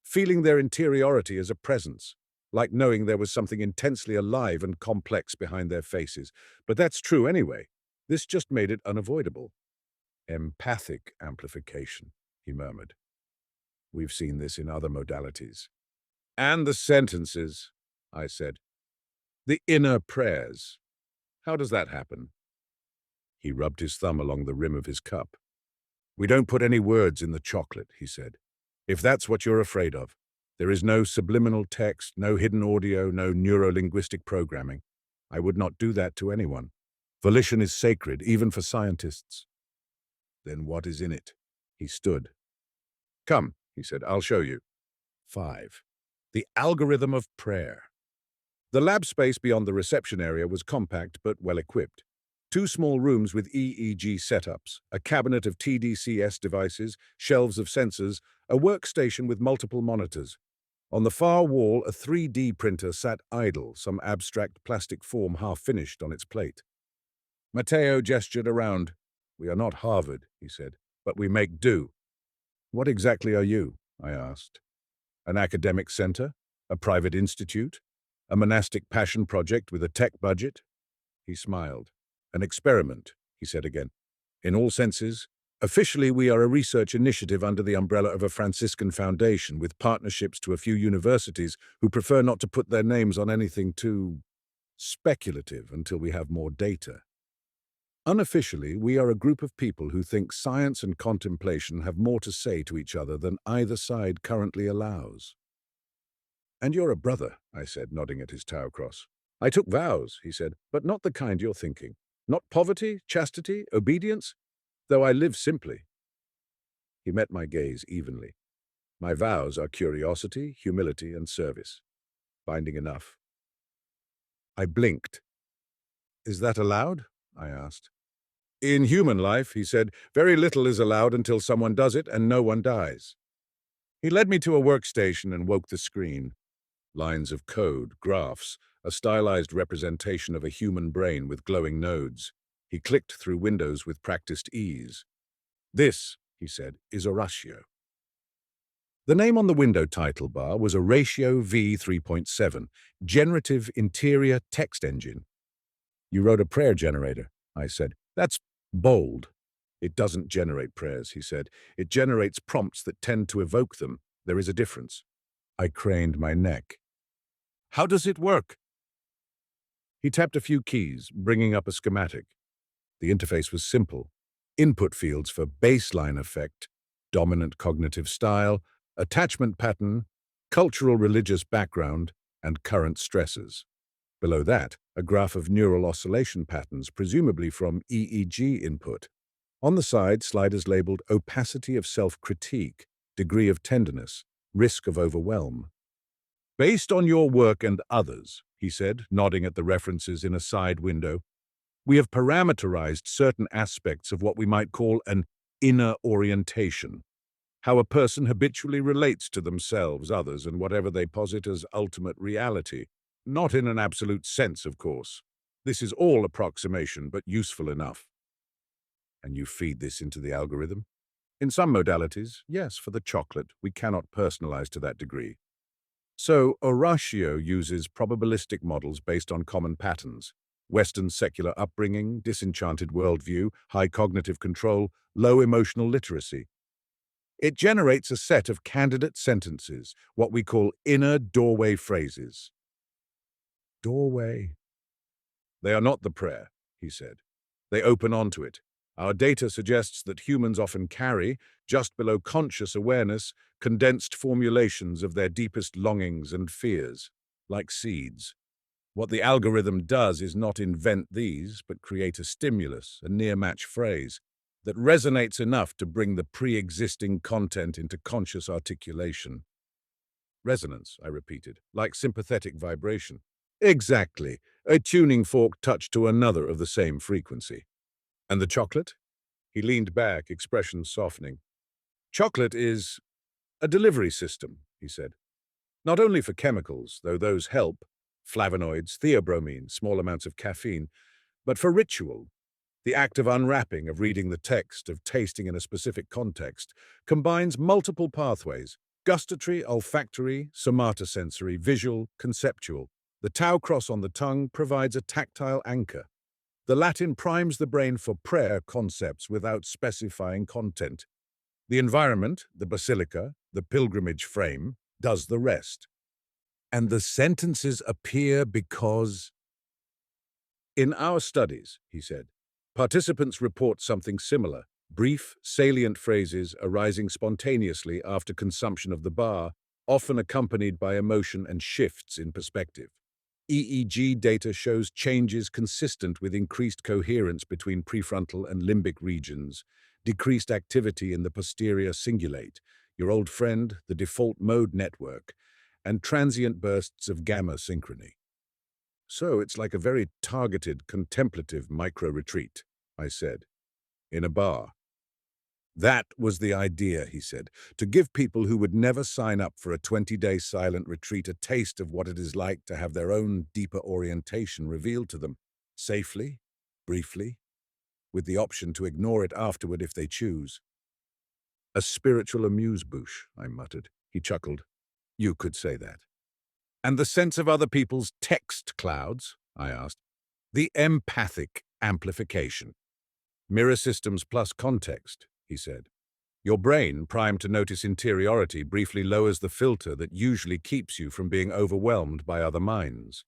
feeling their interiority as a presence, like knowing there was something intensely alive and complex behind their faces. But that's true anyway. This just made it unavoidable. Empathic amplification, he murmured. We've seen this in other modalities. And the sentences, I said. The inner prayers. How does that happen? He rubbed his thumb along the rim of his cup. We don't put any words in the chocolate, he said. If that's what you're afraid of, there is no subliminal text, no hidden audio, no neuro-linguistic programming. I would not do that to anyone. Volition is sacred, even for scientists. Then what is in it? He stood. Come, he said, I'll show you. 5. The algorithm of prayer. The lab space beyond the reception area was compact but well-equipped. 2 small rooms with EEG setups, a cabinet of TDCS devices, shelves of sensors, a workstation with multiple monitors. On the far wall, a 3D printer sat idle, some abstract plastic form half-finished on its plate. Matteo gestured around. We are not Harvard, he said, but we make do. What exactly are you? I asked. An academic center? A private institute? A monastic passion project with a tech budget? He smiled. An experiment, he said again. In all senses, officially we are a research initiative under the umbrella of a Franciscan foundation with partnerships to a few universities who prefer not to put their names on anything too speculative until we have more data. Unofficially, we are a group of people who think science and contemplation have more to say to each other than either side currently allows. And you're a brother, I said, nodding at his Tau cross. I took vows, he said, but not the kind you're thinking. Not poverty, chastity, obedience, though I live simply. He met my gaze evenly. My vows are curiosity, humility, and service. Binding enough. I blinked. Is that allowed? I asked. In human life, he said, very little is allowed until someone does it and no one dies. He led me to a workstation and woke the screen. Lines of code, graphs, a stylized representation of a human brain with glowing nodes. He clicked through windows with practiced ease. This, he said, is Oratio. The name on the window title bar was Oratio v3.7, Generative Interior Text Engine. You wrote a prayer generator, I said. That's bold. It doesn't generate prayers, he said. It generates prompts that tend to evoke them. There is a difference. I craned my neck. How does it work? He tapped a few keys, bringing up a schematic. The interface was simple. Input fields for baseline effect, dominant cognitive style, attachment pattern, cultural religious background, and current stresses. Below that, a graph of neural oscillation patterns, presumably from EEG input. On the side, sliders labeled opacity of self-critique, degree of tenderness, risk of overwhelm. Based on your work and others, he said, nodding at the references in a side window, we have parameterized certain aspects of what we might call an inner orientation, how a person habitually relates to themselves, others, and whatever they posit as ultimate reality. Not in an absolute sense, of course. This is all approximation, but useful enough. And you feed this into the algorithm? In some modalities, yes, for the chocolate, we cannot personalize to that degree. So, Oratio uses probabilistic models based on common patterns. Western secular upbringing, disenchanted worldview, high cognitive control, low emotional literacy. It generates a set of candidate sentences, what we call inner doorway phrases. Doorway. They are not the prayer, he said. They open onto it. Our data suggests that humans often carry, just below conscious awareness, condensed formulations of their deepest longings and fears, like seeds. What the algorithm does is not invent these, but create a stimulus, a near-match phrase, that resonates enough to bring the pre-existing content into conscious articulation. Resonance, I repeated, like sympathetic vibration. Exactly, a tuning fork touched to another of the same frequency. And the chocolate? He leaned back, expression softening. Chocolate is a delivery system, he said. Not only for chemicals, though those help, flavonoids, theobromine, small amounts of caffeine, but for ritual. The act of unwrapping, of reading the text, of tasting in a specific context, combines multiple pathways: gustatory, olfactory, somatosensory, visual, conceptual. The tau cross on the tongue provides a tactile anchor. The Latin primes the brain for prayer concepts without specifying content. The environment, the basilica, the pilgrimage frame, does the rest. And the sentences appear because... In our studies, he said, participants report something similar: brief, salient phrases arising spontaneously after consumption of the bar, often accompanied by emotion and shifts in perspective. EEG data shows changes consistent with increased coherence between prefrontal and limbic regions, decreased activity in the posterior cingulate, your old friend, the default mode network, and transient bursts of gamma synchrony. So it's like a very targeted, contemplative micro-retreat, I said, in a bar. That was the idea, he said, to give people who would never sign up for a 20-day silent retreat a taste of what it is like to have their own deeper orientation revealed to them, safely, briefly, with the option to ignore it afterward if they choose. A spiritual amuse-bouche, I muttered. He chuckled. You could say that. And the sense of other people's text clouds, I asked. The empathic amplification. Mirror systems plus context, he said. Your brain, primed to notice interiority, briefly lowers the filter that usually keeps you from being overwhelmed by other minds.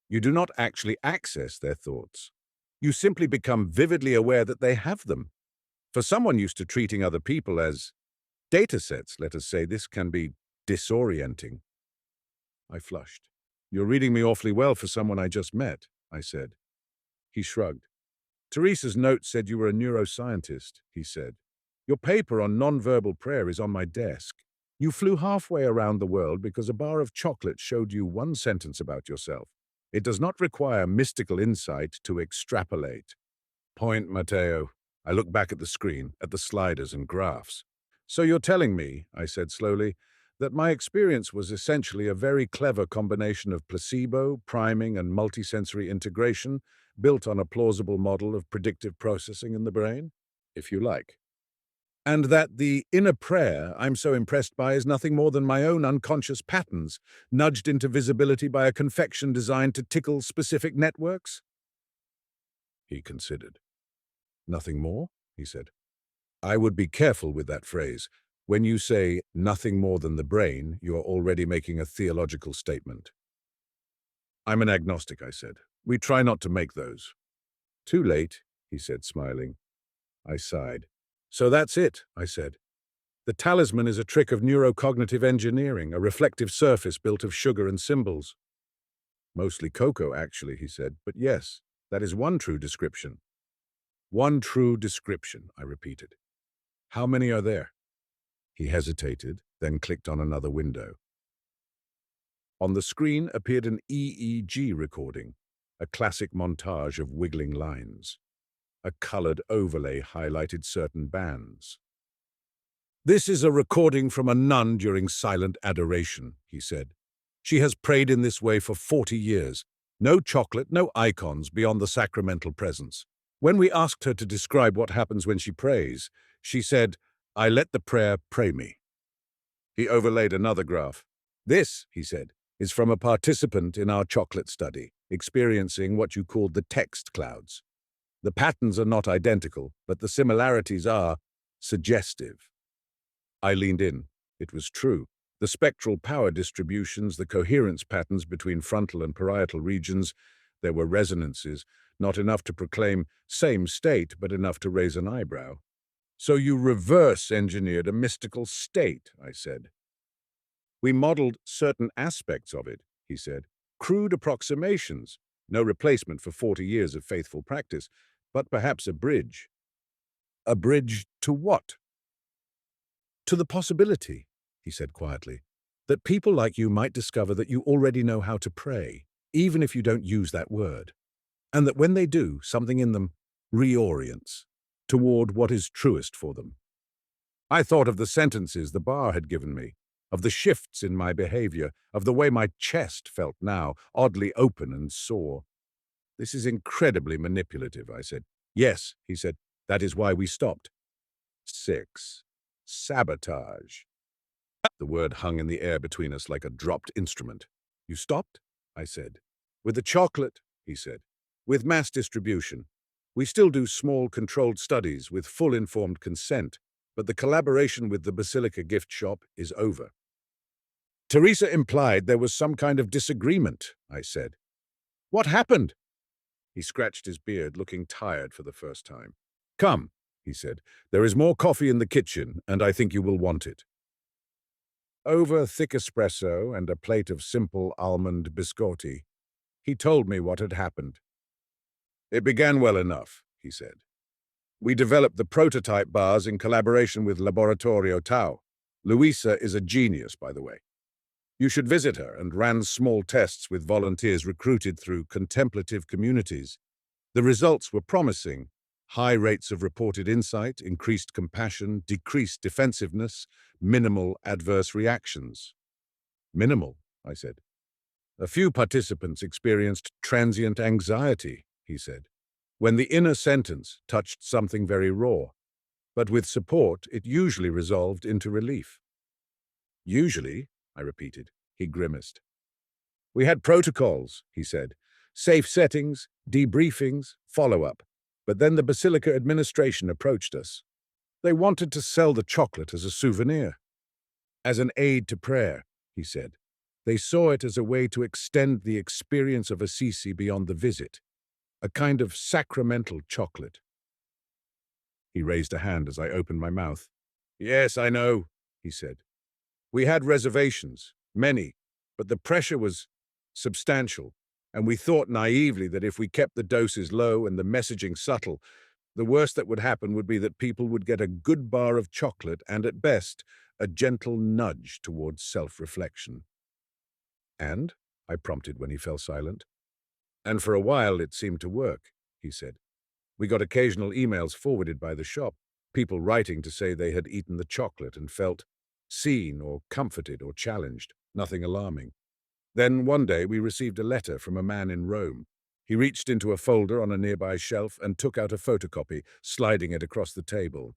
You do not actually access their thoughts. You simply become vividly aware that they have them. For someone used to treating other people as datasets, let us say, this can be disorienting. I flushed. You're reading me awfully well for someone I just met, I said. He shrugged. Teresa's note said you were a neuroscientist, he said. Your paper on nonverbal prayer is on my desk. You flew halfway around the world because a bar of chocolate showed you one sentence about yourself. It does not require mystical insight to extrapolate. Point, Matteo. I looked back at the screen, at the sliders and graphs. So you're telling me, I said slowly, that my experience was essentially a very clever combination of placebo, priming, and multisensory integration built on a plausible model of predictive processing in the brain, if you like. And that the inner prayer I'm so impressed by is nothing more than my own unconscious patterns, nudged into visibility by a confection designed to tickle specific networks? He considered. Nothing more, he said. I would be careful with that phrase. When you say nothing more than the brain, you are already making a theological statement. I'm an agnostic, I said. We try not to make those. Too late, he said, smiling. I sighed. So that's it, I said. The talisman is a trick of neuro-cognitive engineering, a reflective surface built of sugar and symbols. Mostly cocoa, actually, he said, but yes, that is one true description. One true description, I repeated. How many are there? He hesitated, then clicked on another window. On the screen appeared an EEG recording, a classic montage of wiggling lines. A colored overlay highlighted certain bands. This is a recording from a nun during silent adoration, he said. She has prayed in this way for 40 years. No chocolate, no icons beyond the sacramental presence. When we asked her to describe what happens when she prays, she said, I let the prayer pray me. He overlaid another graph. This, he said, is from a participant in our chocolate study. experiencing what you called the text clouds. The patterns are not identical, but the similarities are suggestive. I leaned in. It was true. The spectral power distributions, the coherence patterns between frontal and parietal regions, there were resonances, not enough to proclaim same state, but enough to raise an eyebrow. So you reverse-engineered a mystical state, I said. We modeled certain aspects of it, he said. Crude approximations, no replacement for 40 years of faithful practice, but perhaps a bridge. A bridge to what? To the possibility, he said quietly, that people like you might discover that you already know how to pray, even if you don't use that word, and that when they do, something in them reorients toward what is truest for them. I thought of the sentences the bar had given me, of the shifts in my behavior, of the way my chest felt now, oddly open and sore. This is incredibly manipulative, I said. Yes, he said, that is why we stopped. 6. Sabotage. The word hung in the air between us like a dropped instrument. You stopped? I said. With the chocolate, he said. With mass distribution. We still do small, controlled studies with full informed consent, but the collaboration with the Basilica gift shop is over. Teresa implied there was some kind of disagreement, I said. What happened? He scratched his beard, looking tired for the first time. Come, he said. There is more coffee in the kitchen, and I think you will want it. Over thick espresso and a plate of simple almond biscotti, he told me what had happened. It began well enough, he said. We developed the prototype bars in collaboration with Laboratorio Tau. Luisa is a genius, by the way. You should visit her, and ran small tests with volunteers recruited through contemplative communities. The results were promising. High rates of reported insight, increased compassion, decreased defensiveness, minimal adverse reactions. Minimal, I said. A few participants experienced transient anxiety, he said, when the inner sentence touched something very raw. But with support, it usually resolved into relief. Usually, I repeated. He grimaced. We had protocols, he said. Safe settings, debriefings, follow-up. But then the Basilica administration approached us. They wanted to sell the chocolate as a souvenir. As an aid to prayer, he said. They saw it as a way to extend the experience of Assisi beyond the visit. A kind of sacramental chocolate. He raised a hand as I opened my mouth. Yes, I know, he said. We had reservations, many, but the pressure was substantial, and we thought naively that if we kept the doses low and the messaging subtle, the worst that would happen would be that people would get a good bar of chocolate and, at best, a gentle nudge towards self-reflection. And? I prompted when he fell silent. And for a while it seemed to work, he said. We got occasional emails forwarded by the shop, people writing to say they had eaten the chocolate and felt seen or comforted or challenged, nothing alarming. Then one day we received a letter from a man in Rome. He reached into a folder on a nearby shelf and took out a photocopy, sliding it across the table.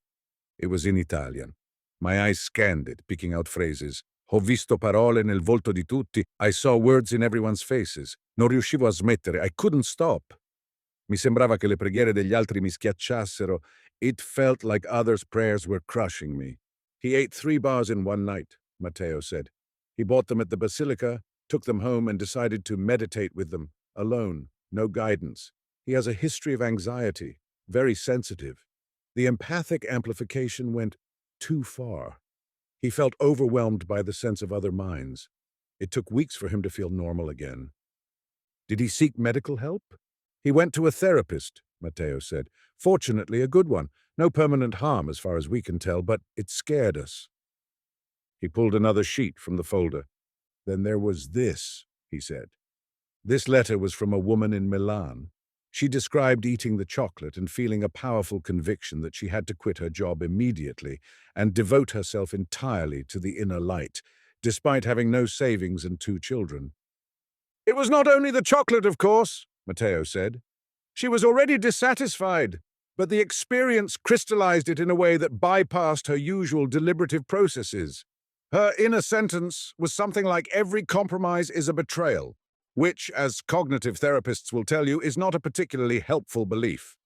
It was in Italian. My eyes scanned it, picking out phrases. Ho visto parole nel volto di tutti. I saw words in everyone's faces. Non riuscivo a smettere. I couldn't stop. Mi sembrava che le preghiere degli altri mi schiacciassero. It felt like others' prayers were crushing me. He ate 3 bars in one night, Matteo said. He bought them at the Basilica, took them home and decided to meditate with them, alone, no guidance. He has a history of anxiety, very sensitive. The empathic amplification went too far. He felt overwhelmed by the sense of other minds. It took weeks for him to feel normal again. Did he seek medical help? He went to a therapist, Matteo said. Fortunately, a good one. No permanent harm as far as we can tell, but it scared us. He pulled another sheet from the folder. Then there was this, he said. This letter was from a woman in Milan. She described eating the chocolate and feeling a powerful conviction that she had to quit her job immediately and devote herself entirely to the inner light, despite having no savings and 2 children. It was not only the chocolate, of course, Matteo said. She was already dissatisfied, but the experience crystallized it in a way that bypassed her usual deliberative processes. Her inner sentence was something like every compromise is a betrayal. which, as cognitive therapists will tell you, is not a particularly helpful belief.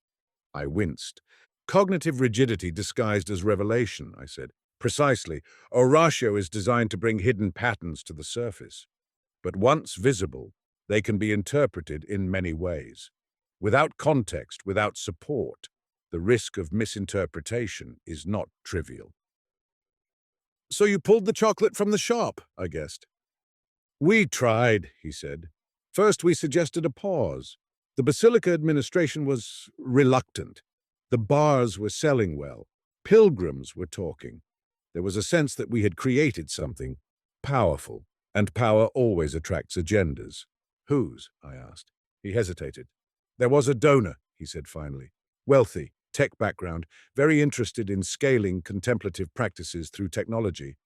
I winced. Cognitive rigidity disguised as revelation, I said. Precisely. Oratio is designed to bring hidden patterns to the surface. But once visible, they can be interpreted in many ways. Without context, without support, the risk of misinterpretation is not trivial. So you pulled the chocolate from the shop, I guessed. We tried, he said. First, we suggested a pause. The Basilica administration was reluctant. The bars were selling well. Pilgrims were talking. There was a sense that we had created something powerful, and power always attracts agendas. Whose? I asked. He hesitated. There was a donor, he said finally. Wealthy, tech background, very interested in scaling contemplative practices through technology.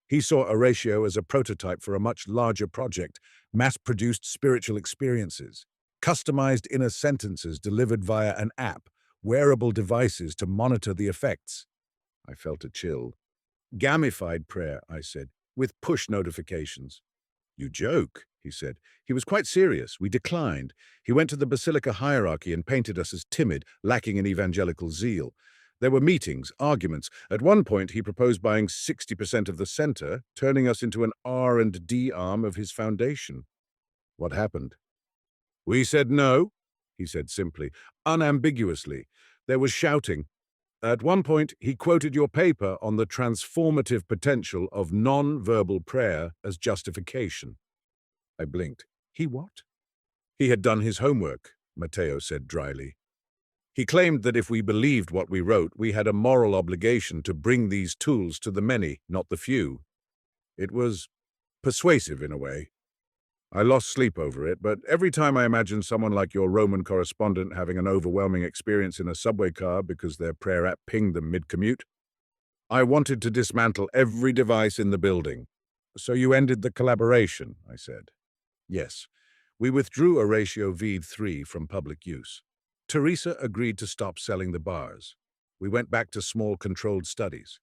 He saw Oratio as a prototype for a much larger project, mass-produced spiritual experiences, customized inner sentences delivered via an app, wearable devices to monitor the effects. I felt a chill. Gamified prayer, I said, with push notifications. You joke, he said. He was quite serious. We declined. He went to the Basilica hierarchy and painted us as timid, lacking in evangelical zeal. There were meetings, arguments. At one point, he proposed buying 60% of the center, turning us into an R&D arm of his foundation. What happened? We said no, he said simply, unambiguously. There was shouting. At one point, he quoted your paper on the transformative potential of non-verbal prayer as justification. I blinked. He what? He had done his homework, Matteo said dryly. He claimed that if we believed what we wrote, we had a moral obligation to bring these tools to the many, not the few. It was persuasive in a way. I lost sleep over it, but every time I imagine someone like your Roman correspondent having an overwhelming experience in a subway car because their prayer app pinged them mid-commute, I wanted to dismantle every device in the building. So you ended the collaboration, I said. Yes. We withdrew Oratio V3 from public use. Teresa agreed to stop selling the bars. We went back to small controlled studies.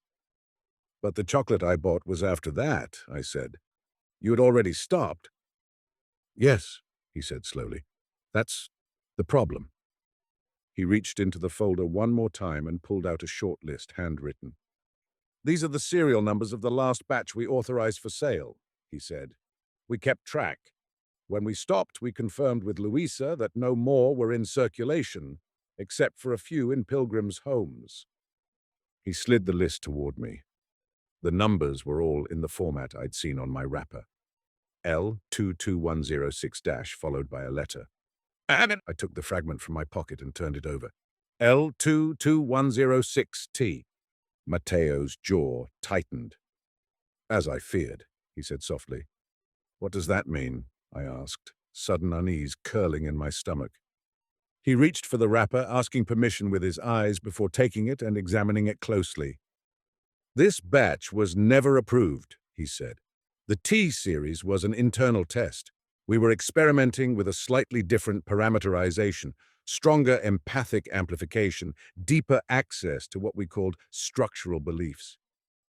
But the chocolate I bought was after that, I said. You had already stopped. Yes, he said slowly. That's the problem. He reached into the folder one more time and pulled out a short list, handwritten. These are the serial numbers of the last batch we authorized for sale, he said. We kept track. When we stopped, we confirmed with Louisa that no more were in circulation, except for a few in pilgrims' homes. He slid the list toward me. The numbers were all in the format I'd seen on my wrapper. L22106- followed by a letter. I took the fragment from my pocket and turned it over. L22106T. Matteo's jaw tightened. As I feared, he said softly. What does that mean? I asked, sudden unease curling in my stomach. He reached for the wrapper, asking permission with his eyes before taking it and examining it closely. This batch was never approved, he said. The T-series was an internal test. We were experimenting with a slightly different parameterization, stronger empathic amplification, deeper access to what we called structural beliefs.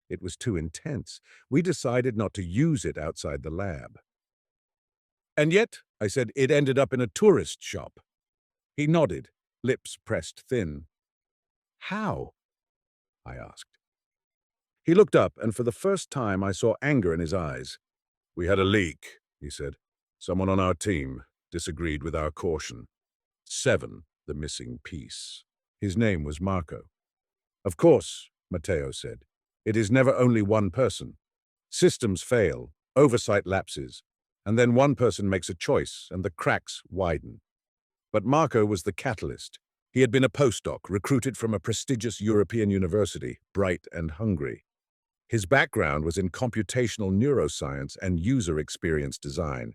It was too intense. We decided not to use it outside the lab. And yet, I said, it ended up in a tourist shop. He nodded, lips pressed thin. How? I asked. He looked up, and for the first time I saw anger in his eyes. We had a leak, he said. Someone on our team disagreed with our caution. 7, the missing piece. His name was Marco. Of course, Matteo said. It is never only one person. Systems fail, oversight lapses, and then one person makes a choice, and the cracks widen. But Marco was the catalyst. He had been a postdoc, recruited from a prestigious European university, bright and hungry. His background was in computational neuroscience and user experience design,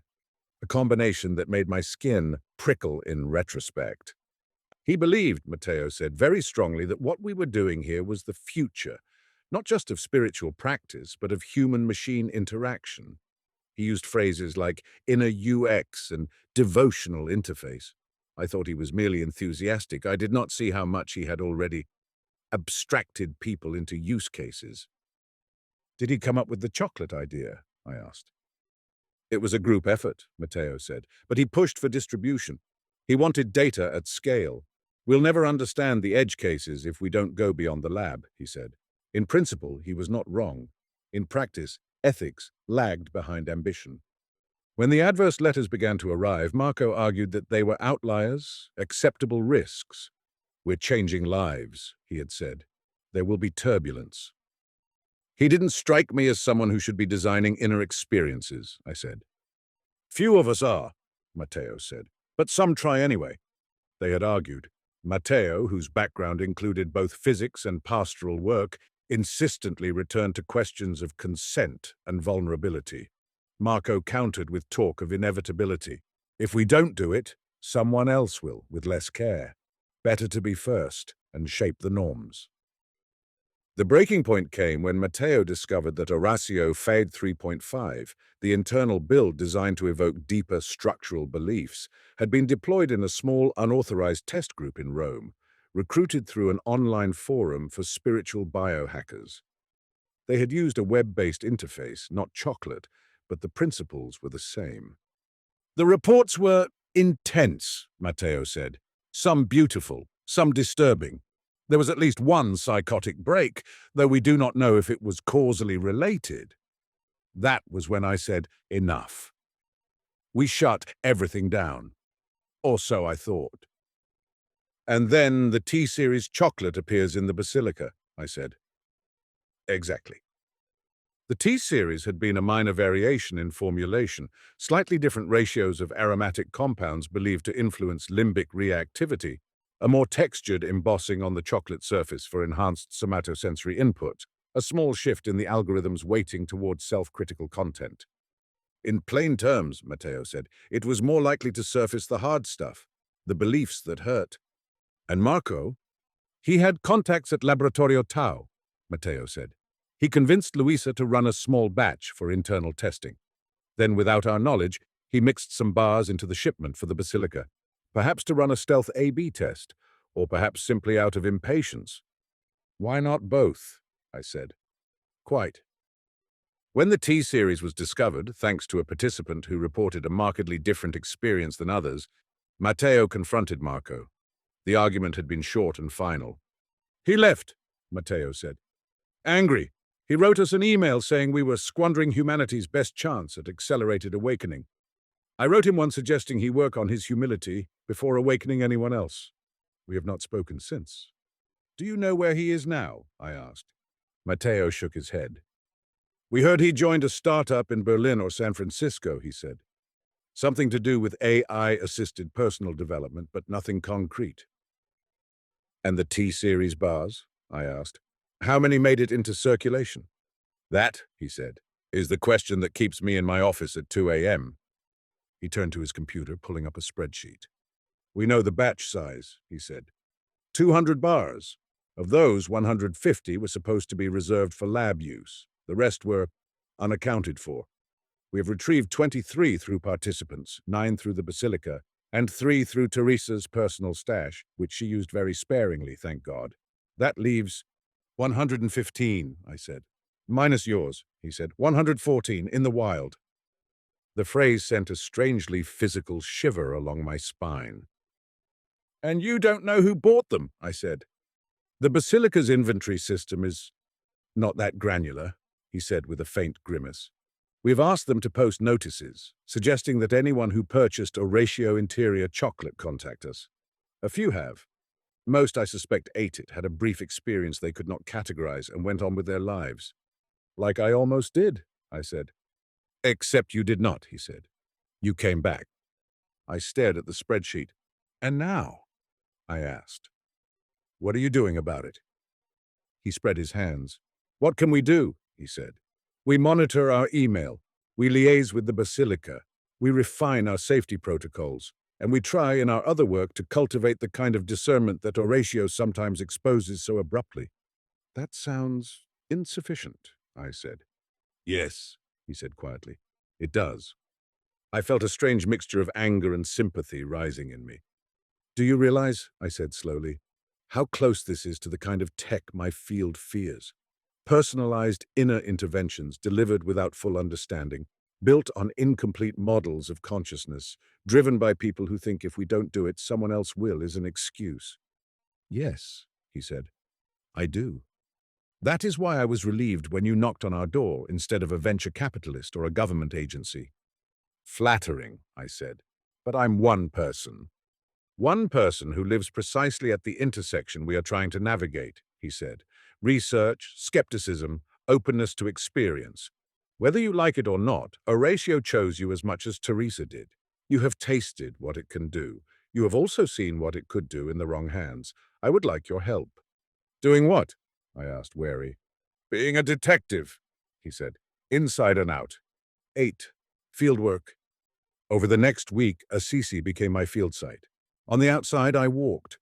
a combination that made my skin prickle in retrospect. He believed, Matteo said, very strongly that what we were doing here was the future, not just of spiritual practice, but of human-machine interaction. He used phrases like inner UX and devotional interface. I thought he was merely enthusiastic. I did not see how much he had already abstracted people into use cases. Did he come up with the chocolate idea? I asked. It was a group effort, Matteo said, but he pushed for distribution. He wanted data at scale. We'll never understand the edge cases if we don't go beyond the lab, he said. In principle, he was not wrong. In practice, ethics lagged behind ambition. When the adverse letters began to arrive, Marco argued that they were outliers, acceptable risks. We're changing lives, he had said. There will be turbulence. He didn't strike me as someone who should be designing inner experiences, I said. Few of us are, Matteo said, but some try anyway. They had argued. Matteo, whose background included both physics and pastoral work, insistently returned to questions of consent and vulnerability. Marco countered with talk of inevitability. If we don't do it, someone else will, with less care. Better to be first and shape the norms. The breaking point came when Matteo discovered that Oratio Fade 3.5, the internal build designed to evoke deeper structural beliefs, had been deployed in a small, unauthorized test group in Rome, recruited through an online forum for spiritual biohackers. They had used a web-based interface, not chocolate, but the principles were the same. The reports were intense, Matteo said. Some beautiful, some disturbing. There was at least one psychotic break, though we do not know if it was causally related. That was when I said, enough. We shut everything down. Or so I thought. And then the T-series chocolate appears in the Basilica, I said. Exactly. The T-series had been a minor variation in formulation, slightly different ratios of aromatic compounds believed to influence limbic reactivity, a more textured embossing on the chocolate surface for enhanced somatosensory input, a small shift in the algorithm's weighting towards self-critical content. In plain terms, Matteo said, it was more likely to surface the hard stuff, the beliefs that hurt. And Marco? He had contacts at Laboratorio Tau, Matteo said. He convinced Luisa to run a small batch for internal testing. Then, without our knowledge, he mixed some bars into the shipment for the Basilica, perhaps to run a stealth A/B test, or perhaps simply out of impatience. Why not both? I said. Quite. When the T-series was discovered, thanks to a participant who reported a markedly different experience than others, Matteo confronted Marco. The argument had been short and final. He left, Matteo said. Angry. He wrote us an email saying we were squandering humanity's best chance at accelerated awakening. I wrote him one suggesting he work on his humility before awakening anyone else. We have not spoken since. Do you know where he is now? I asked. Matteo shook his head. We heard he joined a startup in Berlin or San Francisco, he said. Something to do with AI-assisted personal development, but nothing concrete. And the T-series bars? I asked. How many made it into circulation? That, he said, is the question that keeps me in my office at 2 a.m. He turned to his computer, pulling up a spreadsheet. We know the batch size, he said. 200 bars. Of those, 150 were supposed to be reserved for lab use. The rest were unaccounted for. We have retrieved 23 through participants, 9 through the Basilica, and 3 through Teresa's personal stash, which she used very sparingly, thank God. That leaves 115, I said. Minus yours, he said. 114 in the wild. The phrase sent a strangely physical shiver along my spine. And you don't know who bought them, I said. The Basilica's inventory system is not that granular, he said with a faint grimace. We've asked them to post notices, suggesting that anyone who purchased Oratio interior chocolate contact us. A few have. Most, I suspect, ate it, had a brief experience they could not categorize, and went on with their lives. Like I almost did, I said. Except you did not, he said. You came back. I stared at the spreadsheet. And now? I asked. What are you doing about it? He spread his hands. What can we do? He said. We monitor our email. We liaise with the Basilica. We refine our safety protocols. And we try in our other work to cultivate the kind of discernment that Oratio sometimes exposes so abruptly. That sounds insufficient, I said. Yes, he said quietly. It does. I felt a strange mixture of anger and sympathy rising in me. Do you realize, I said slowly, how close this is to the kind of tech my field fears? Personalized inner interventions delivered without full understanding, built on incomplete models of consciousness, driven by people who think if we don't do it, someone else will is an excuse. Yes, he said, I do. That is why I was relieved when you knocked on our door instead of a venture capitalist or a government agency. Flattering, I said, but I'm one person. One person who lives precisely at the intersection we are trying to navigate, he said. Research, skepticism, openness to experience. Whether you like it or not, Oratio chose you as much as Teresa did. You have tasted what it can do. You have also seen what it could do in the wrong hands. I would like your help. Doing what? I asked, wary. Being a detective, he said. Inside and out. 8. Fieldwork. Over the next week, Assisi became my field site. On the outside, I walked.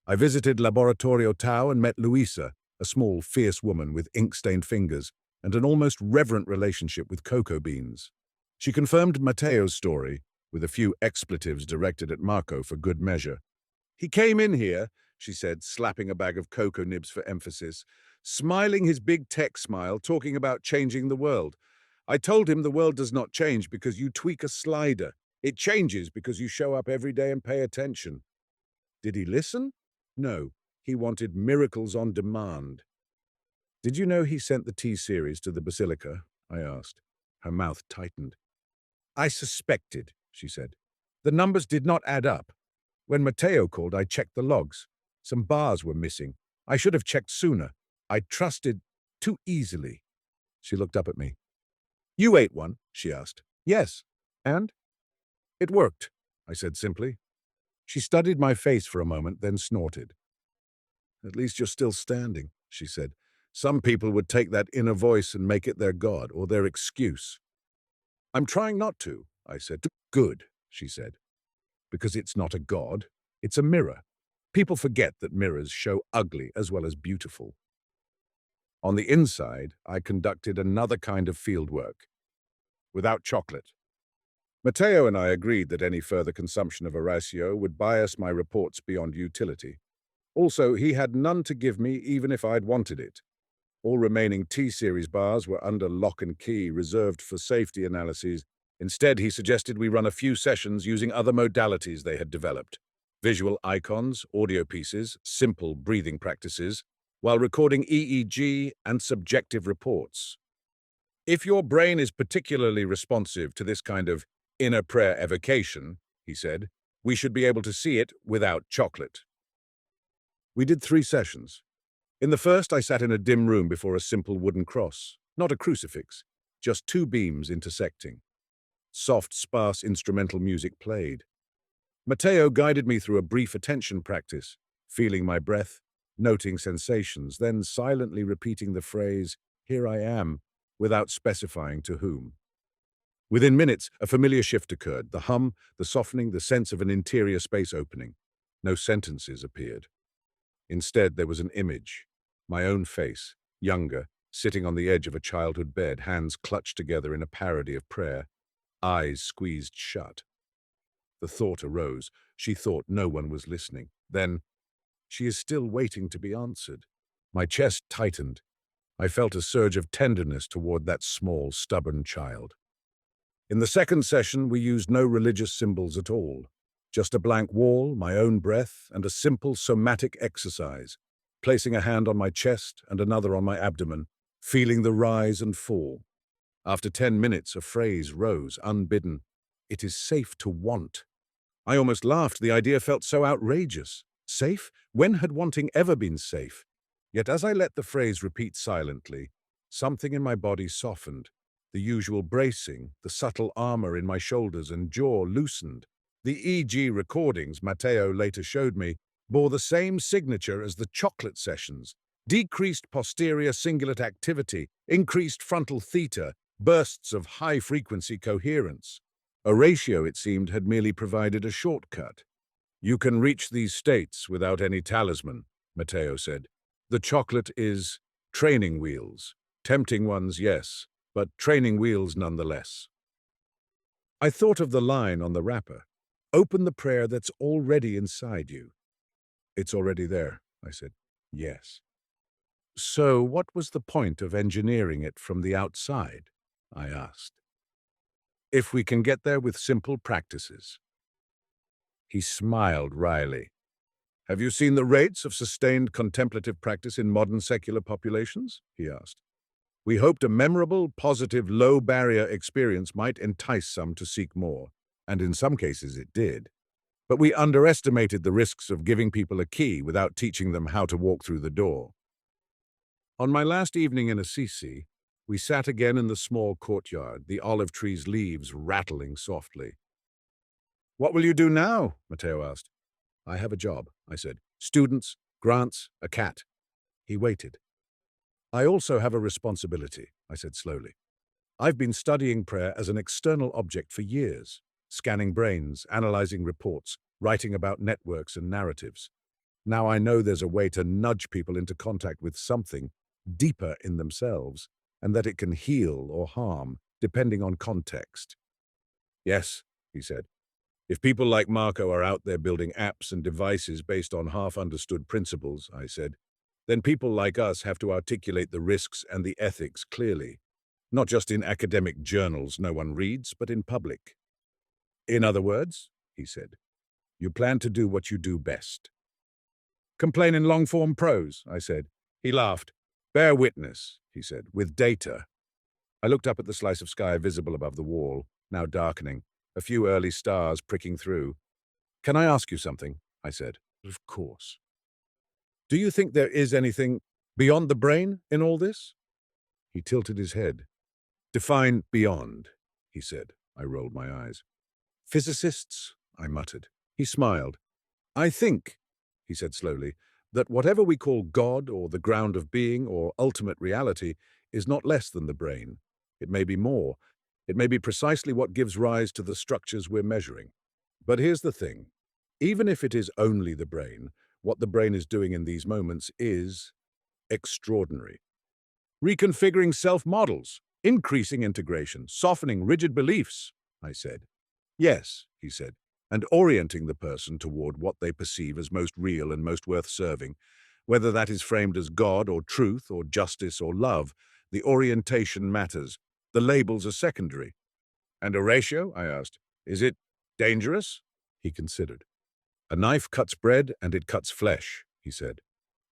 I visited Laboratorio Tau and met Luisa, a small, fierce woman with ink-stained fingers and an almost reverent relationship with cocoa beans. She confirmed Matteo's story, with a few expletives directed at Marco for good measure. He came in here, she said, slapping a bag of cocoa nibs for emphasis, smiling his big tech smile, talking about changing the world. I told him the world does not change because you tweak a slider. It changes because you show up every day and pay attention. Did he listen? No. He wanted miracles on demand. Did you know he sent the T-series to the Basilica? I asked. Her mouth tightened. I suspected, she said. The numbers did not add up. When Matteo called, I checked the logs. Some bars were missing. I should have checked sooner. I trusted too easily. She looked up at me. You ate one, she asked. Yes. And? It worked, I said simply. She studied my face for a moment, then snorted. At least you're still standing, she said. Some people would take that inner voice and make it their god or their excuse. I'm trying not to, I said. Good, she said. Because it's not a god, it's a mirror. People forget that mirrors show ugly as well as beautiful. On the inside, I conducted another kind of field work. Without chocolate. Matteo and I agreed that any further consumption of Oratio would bias my reports beyond utility. Also, he had none to give me even if I'd wanted it. All remaining T-series bars were under lock and key, reserved for safety analyses. Instead, he suggested we run a few sessions using other modalities they had developed. Visual icons, audio pieces, simple breathing practices, while recording EEG and subjective reports. If your brain is particularly responsive to this kind of inner prayer evocation, he said, we should be able to see it without chocolate. We did 3 sessions. In the first, I sat in a dim room before a simple wooden cross, not a crucifix, just 2 beams intersecting. Soft, sparse instrumental music played. Matteo guided me through a brief attention practice, feeling my breath, noting sensations, then silently repeating the phrase, "Here I am," without specifying to whom. Within minutes, a familiar shift occurred, the hum, the softening, the sense of an interior space opening. No sentences appeared. Instead, there was an image, my own face, younger, sitting on the edge of a childhood bed, hands clutched together in a parody of prayer, eyes squeezed shut. The thought arose. She thought no one was listening. Then, she is still waiting to be answered. My chest tightened. I felt a surge of tenderness toward that small, stubborn child. In the second session, we used no religious symbols at all. Just a blank wall, my own breath, and a simple somatic exercise, placing a hand on my chest and another on my abdomen, feeling the rise and fall. After 10 minutes, a phrase rose, unbidden. It is safe to want. I almost laughed. The idea felt so outrageous. Safe? When had wanting ever been safe? Yet as I let the phrase repeat silently, something in my body softened. The usual bracing, the subtle armor in my shoulders and jaw loosened. The EG recordings Matteo later showed me bore the same signature as the chocolate sessions. Decreased posterior cingulate activity, increased frontal theta, bursts of high-frequency coherence. Oratio, it seemed, had merely provided a shortcut. You can reach these states without any talisman, Matteo said. The chocolate is training wheels. Tempting ones, yes, but training wheels nonetheless. I thought of the line on the wrapper. Open the prayer that's already inside you. It's already there, I said. Yes. So what was the point of engineering it from the outside? I asked. if we can get there with simple practices. He smiled wryly. Have you seen the rates of sustained contemplative practice in modern secular populations? He asked. We hoped a memorable, positive, low-barrier experience might entice some to seek more, and in some cases it did. But we underestimated the risks of giving people a key without teaching them how to walk through the door. On my last evening in Assisi, we sat again in the small courtyard, the olive tree's leaves rattling softly. What will you do now? Matteo asked. I have a job, I said. Students, grants, a cat. He waited. I also have a responsibility, I said slowly. I've been studying prayer as an external object for years, scanning brains, analyzing reports, writing about networks and narratives. Now I know there's a way to nudge people into contact with something deeper in themselves, and that it can heal or harm, depending on context. Yes, he said. If people like Marco are out there building apps and devices based on half-understood principles, I said, then people like us have to articulate the risks and the ethics clearly, not just in academic journals no one reads, but in public. In other words, he said, you plan to do what you do best. Complain in long-form prose, I said. He laughed. Bear witness, he said, with data. I looked up at the slice of sky visible above the wall, now darkening, a few early stars pricking through. Can I ask you something? I said. Of course. Do you think there is anything beyond the brain in all this? He tilted his head. Define beyond, he said. I rolled my eyes. Physicists, I muttered. He smiled. I think, he said slowly, that whatever we call God or the ground of being or ultimate reality is not less than the brain. It may be more. It may be precisely what gives rise to the structures we're measuring. But here's the thing. Even if it is only the brain, what the brain is doing in these moments is extraordinary. Reconfiguring self-models, increasing integration, softening rigid beliefs, I said. Yes, he said, and orienting the person toward what they perceive as most real and most worth serving. Whether that is framed as God or truth or justice or love, the orientation matters. The labels are secondary. And Oratio? I asked. Is it dangerous? He considered. A knife cuts bread and it cuts flesh, he said.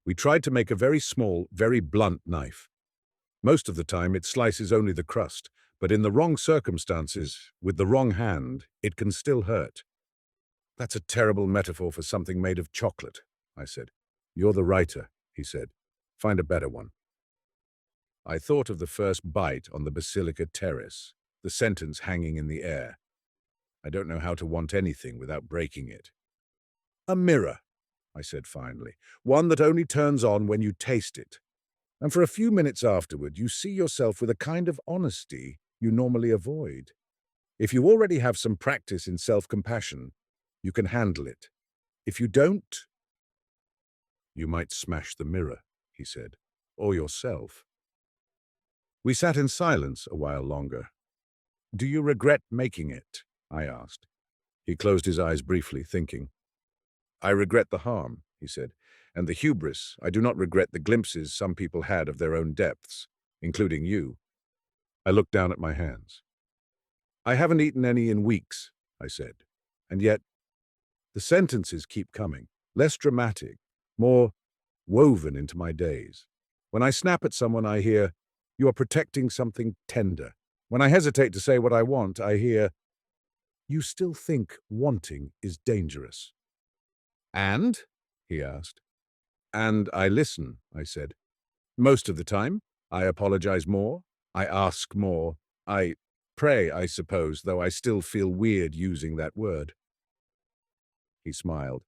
We tried to make a very small, very blunt knife. Most of the time it slices only the crust, but in the wrong circumstances, with the wrong hand, it can still hurt. That's a terrible metaphor for something made of chocolate, I said. You're the writer, he said. Find a better one. I thought of the first bite on the Basilica terrace, the sentence hanging in the air. I don't know how to want anything without breaking it. A mirror, I said finally, one that only turns on when you taste it. And for a few minutes afterward, you see yourself with a kind of honesty you normally avoid. If you already have some practice in self-compassion, you can handle it. If you don't, you might smash the mirror, he said, or yourself. We sat in silence a while longer. Do you regret making it? I asked. He closed his eyes briefly, thinking. I regret the harm, he said, and the hubris. I do not regret the glimpses some people had of their own depths, including you. I looked down at my hands. I haven't eaten any in weeks, I said, and yet the sentences keep coming, less dramatic, more woven into my days. When I snap at someone, I hear, you are protecting something tender. When I hesitate to say what I want, I hear, you still think wanting is dangerous. And? He asked. And I listen, I said. Most of the time, I apologize more, I ask more, I pray, I suppose, though I still feel weird using that word. He smiled.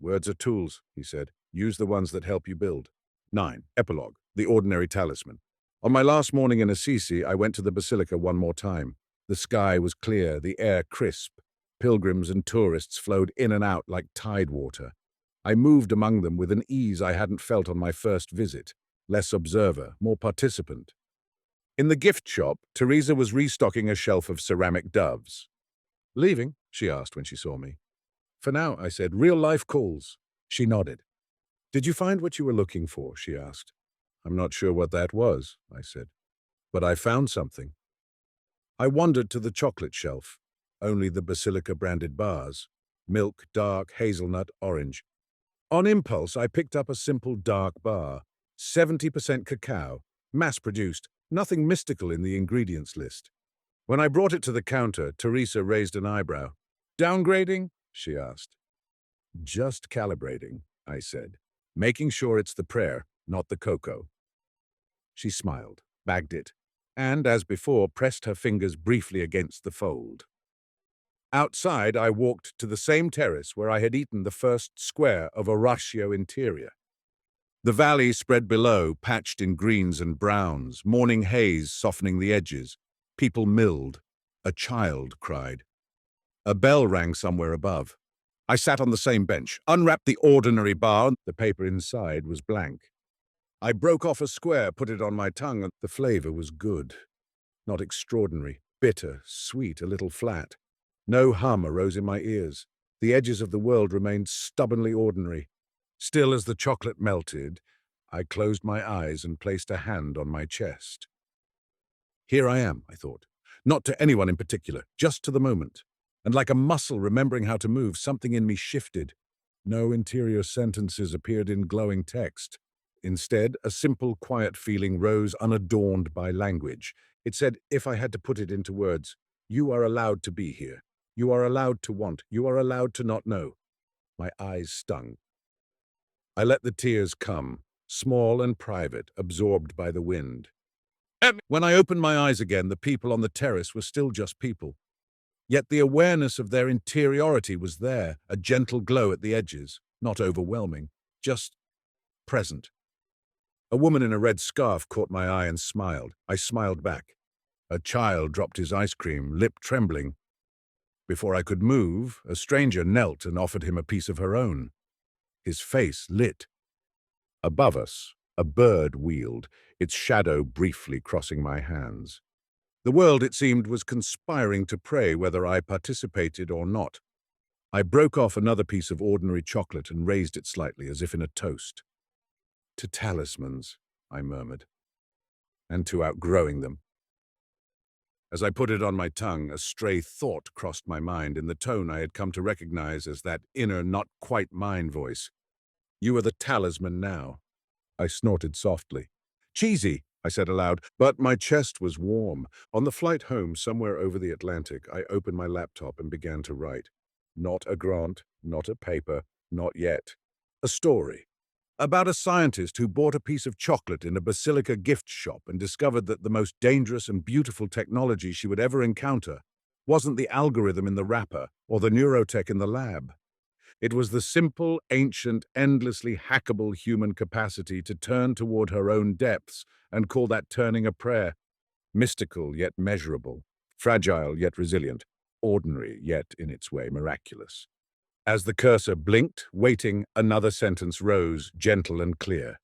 Words are tools, he said. Use the ones that help you build. 9. Epilogue. The ordinary talisman. On my last morning in Assisi, I went to the Basilica one more time. The sky was clear, the air crisp. Pilgrims and tourists flowed in and out like tide water. I moved among them with an ease I hadn't felt on my first visit. Less observer, more participant. In the gift shop, Teresa was restocking a shelf of ceramic doves. Leaving? She asked when she saw me. For now, I said. Real life calls. She nodded. Did you find what you were looking for? She asked. I'm not sure what that was, I said. But I found something. I wandered to the chocolate shelf. Only the Basilica branded bars. Milk, dark, hazelnut, orange. On impulse, I picked up a simple dark bar. 70% cacao. Mass-produced. Nothing mystical in the ingredients list. When I brought it to the counter, Teresa raised an eyebrow. "Downgrading?" she asked. "Just calibrating," I said. "Making sure it's the prayer, not the cocoa." She smiled, bagged it, and, as before, pressed her fingers briefly against the fold. Outside, I walked to the same terrace where I had eaten the first square of Oratio interior. The valley spread below, patched in greens and browns, morning haze softening the edges. People milled. A child cried. A bell rang somewhere above. I sat on the same bench, unwrapped the ordinary bar. The paper inside was blank. I broke off a square, put it on my tongue, and the flavor was good. Not extraordinary, bitter, sweet, a little flat. No hum arose in my ears. The edges of the world remained stubbornly ordinary. Still as the chocolate melted, I closed my eyes and placed a hand on my chest. Here I am, I thought. Not to anyone in particular, just to the moment. And like a muscle remembering how to move, something in me shifted. No interior sentences appeared in glowing text. Instead, a simple, quiet feeling rose unadorned by language. It said, if I had to put it into words, you are allowed to be here. You are allowed to want. You are allowed to not know. My eyes stung. I let the tears come, small and private, absorbed by the wind. When I opened my eyes again, the people on the terrace were still just people. Yet the awareness of their interiority was there, a gentle glow at the edges, not overwhelming, just present. A woman in a red scarf caught my eye and smiled. I smiled back. A child dropped his ice cream, lip trembling. Before I could move, a stranger knelt and offered him a piece of her own. His face lit. Above us, a bird wheeled, its shadow briefly crossing my hands. The world, it seemed, was conspiring to pray whether I participated or not. I broke off another piece of ordinary chocolate and raised it slightly, as if in a toast. To talismans, I murmured, and to outgrowing them. As I put it on my tongue, a stray thought crossed my mind in the tone I had come to recognize as that inner, not quite mine voice. You are the talisman now. I snorted softly. Cheesy, I said aloud, but my chest was warm. On the flight home, somewhere over the Atlantic, I opened my laptop and began to write. Not a grant, not a paper, not yet. A story. About a scientist who bought a piece of chocolate in a Basilica gift shop and discovered that the most dangerous and beautiful technology she would ever encounter wasn't the algorithm in the wrapper or the neurotech in the lab. It was the simple, ancient, endlessly hackable human capacity to turn toward her own depths and call that turning a prayer. Mystical yet measurable, fragile yet resilient, ordinary yet in its way miraculous. As the cursor blinked, waiting, another sentence rose, gentle and clear.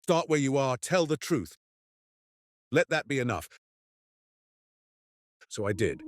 Start where you are, tell the truth. Let that be enough. So I did.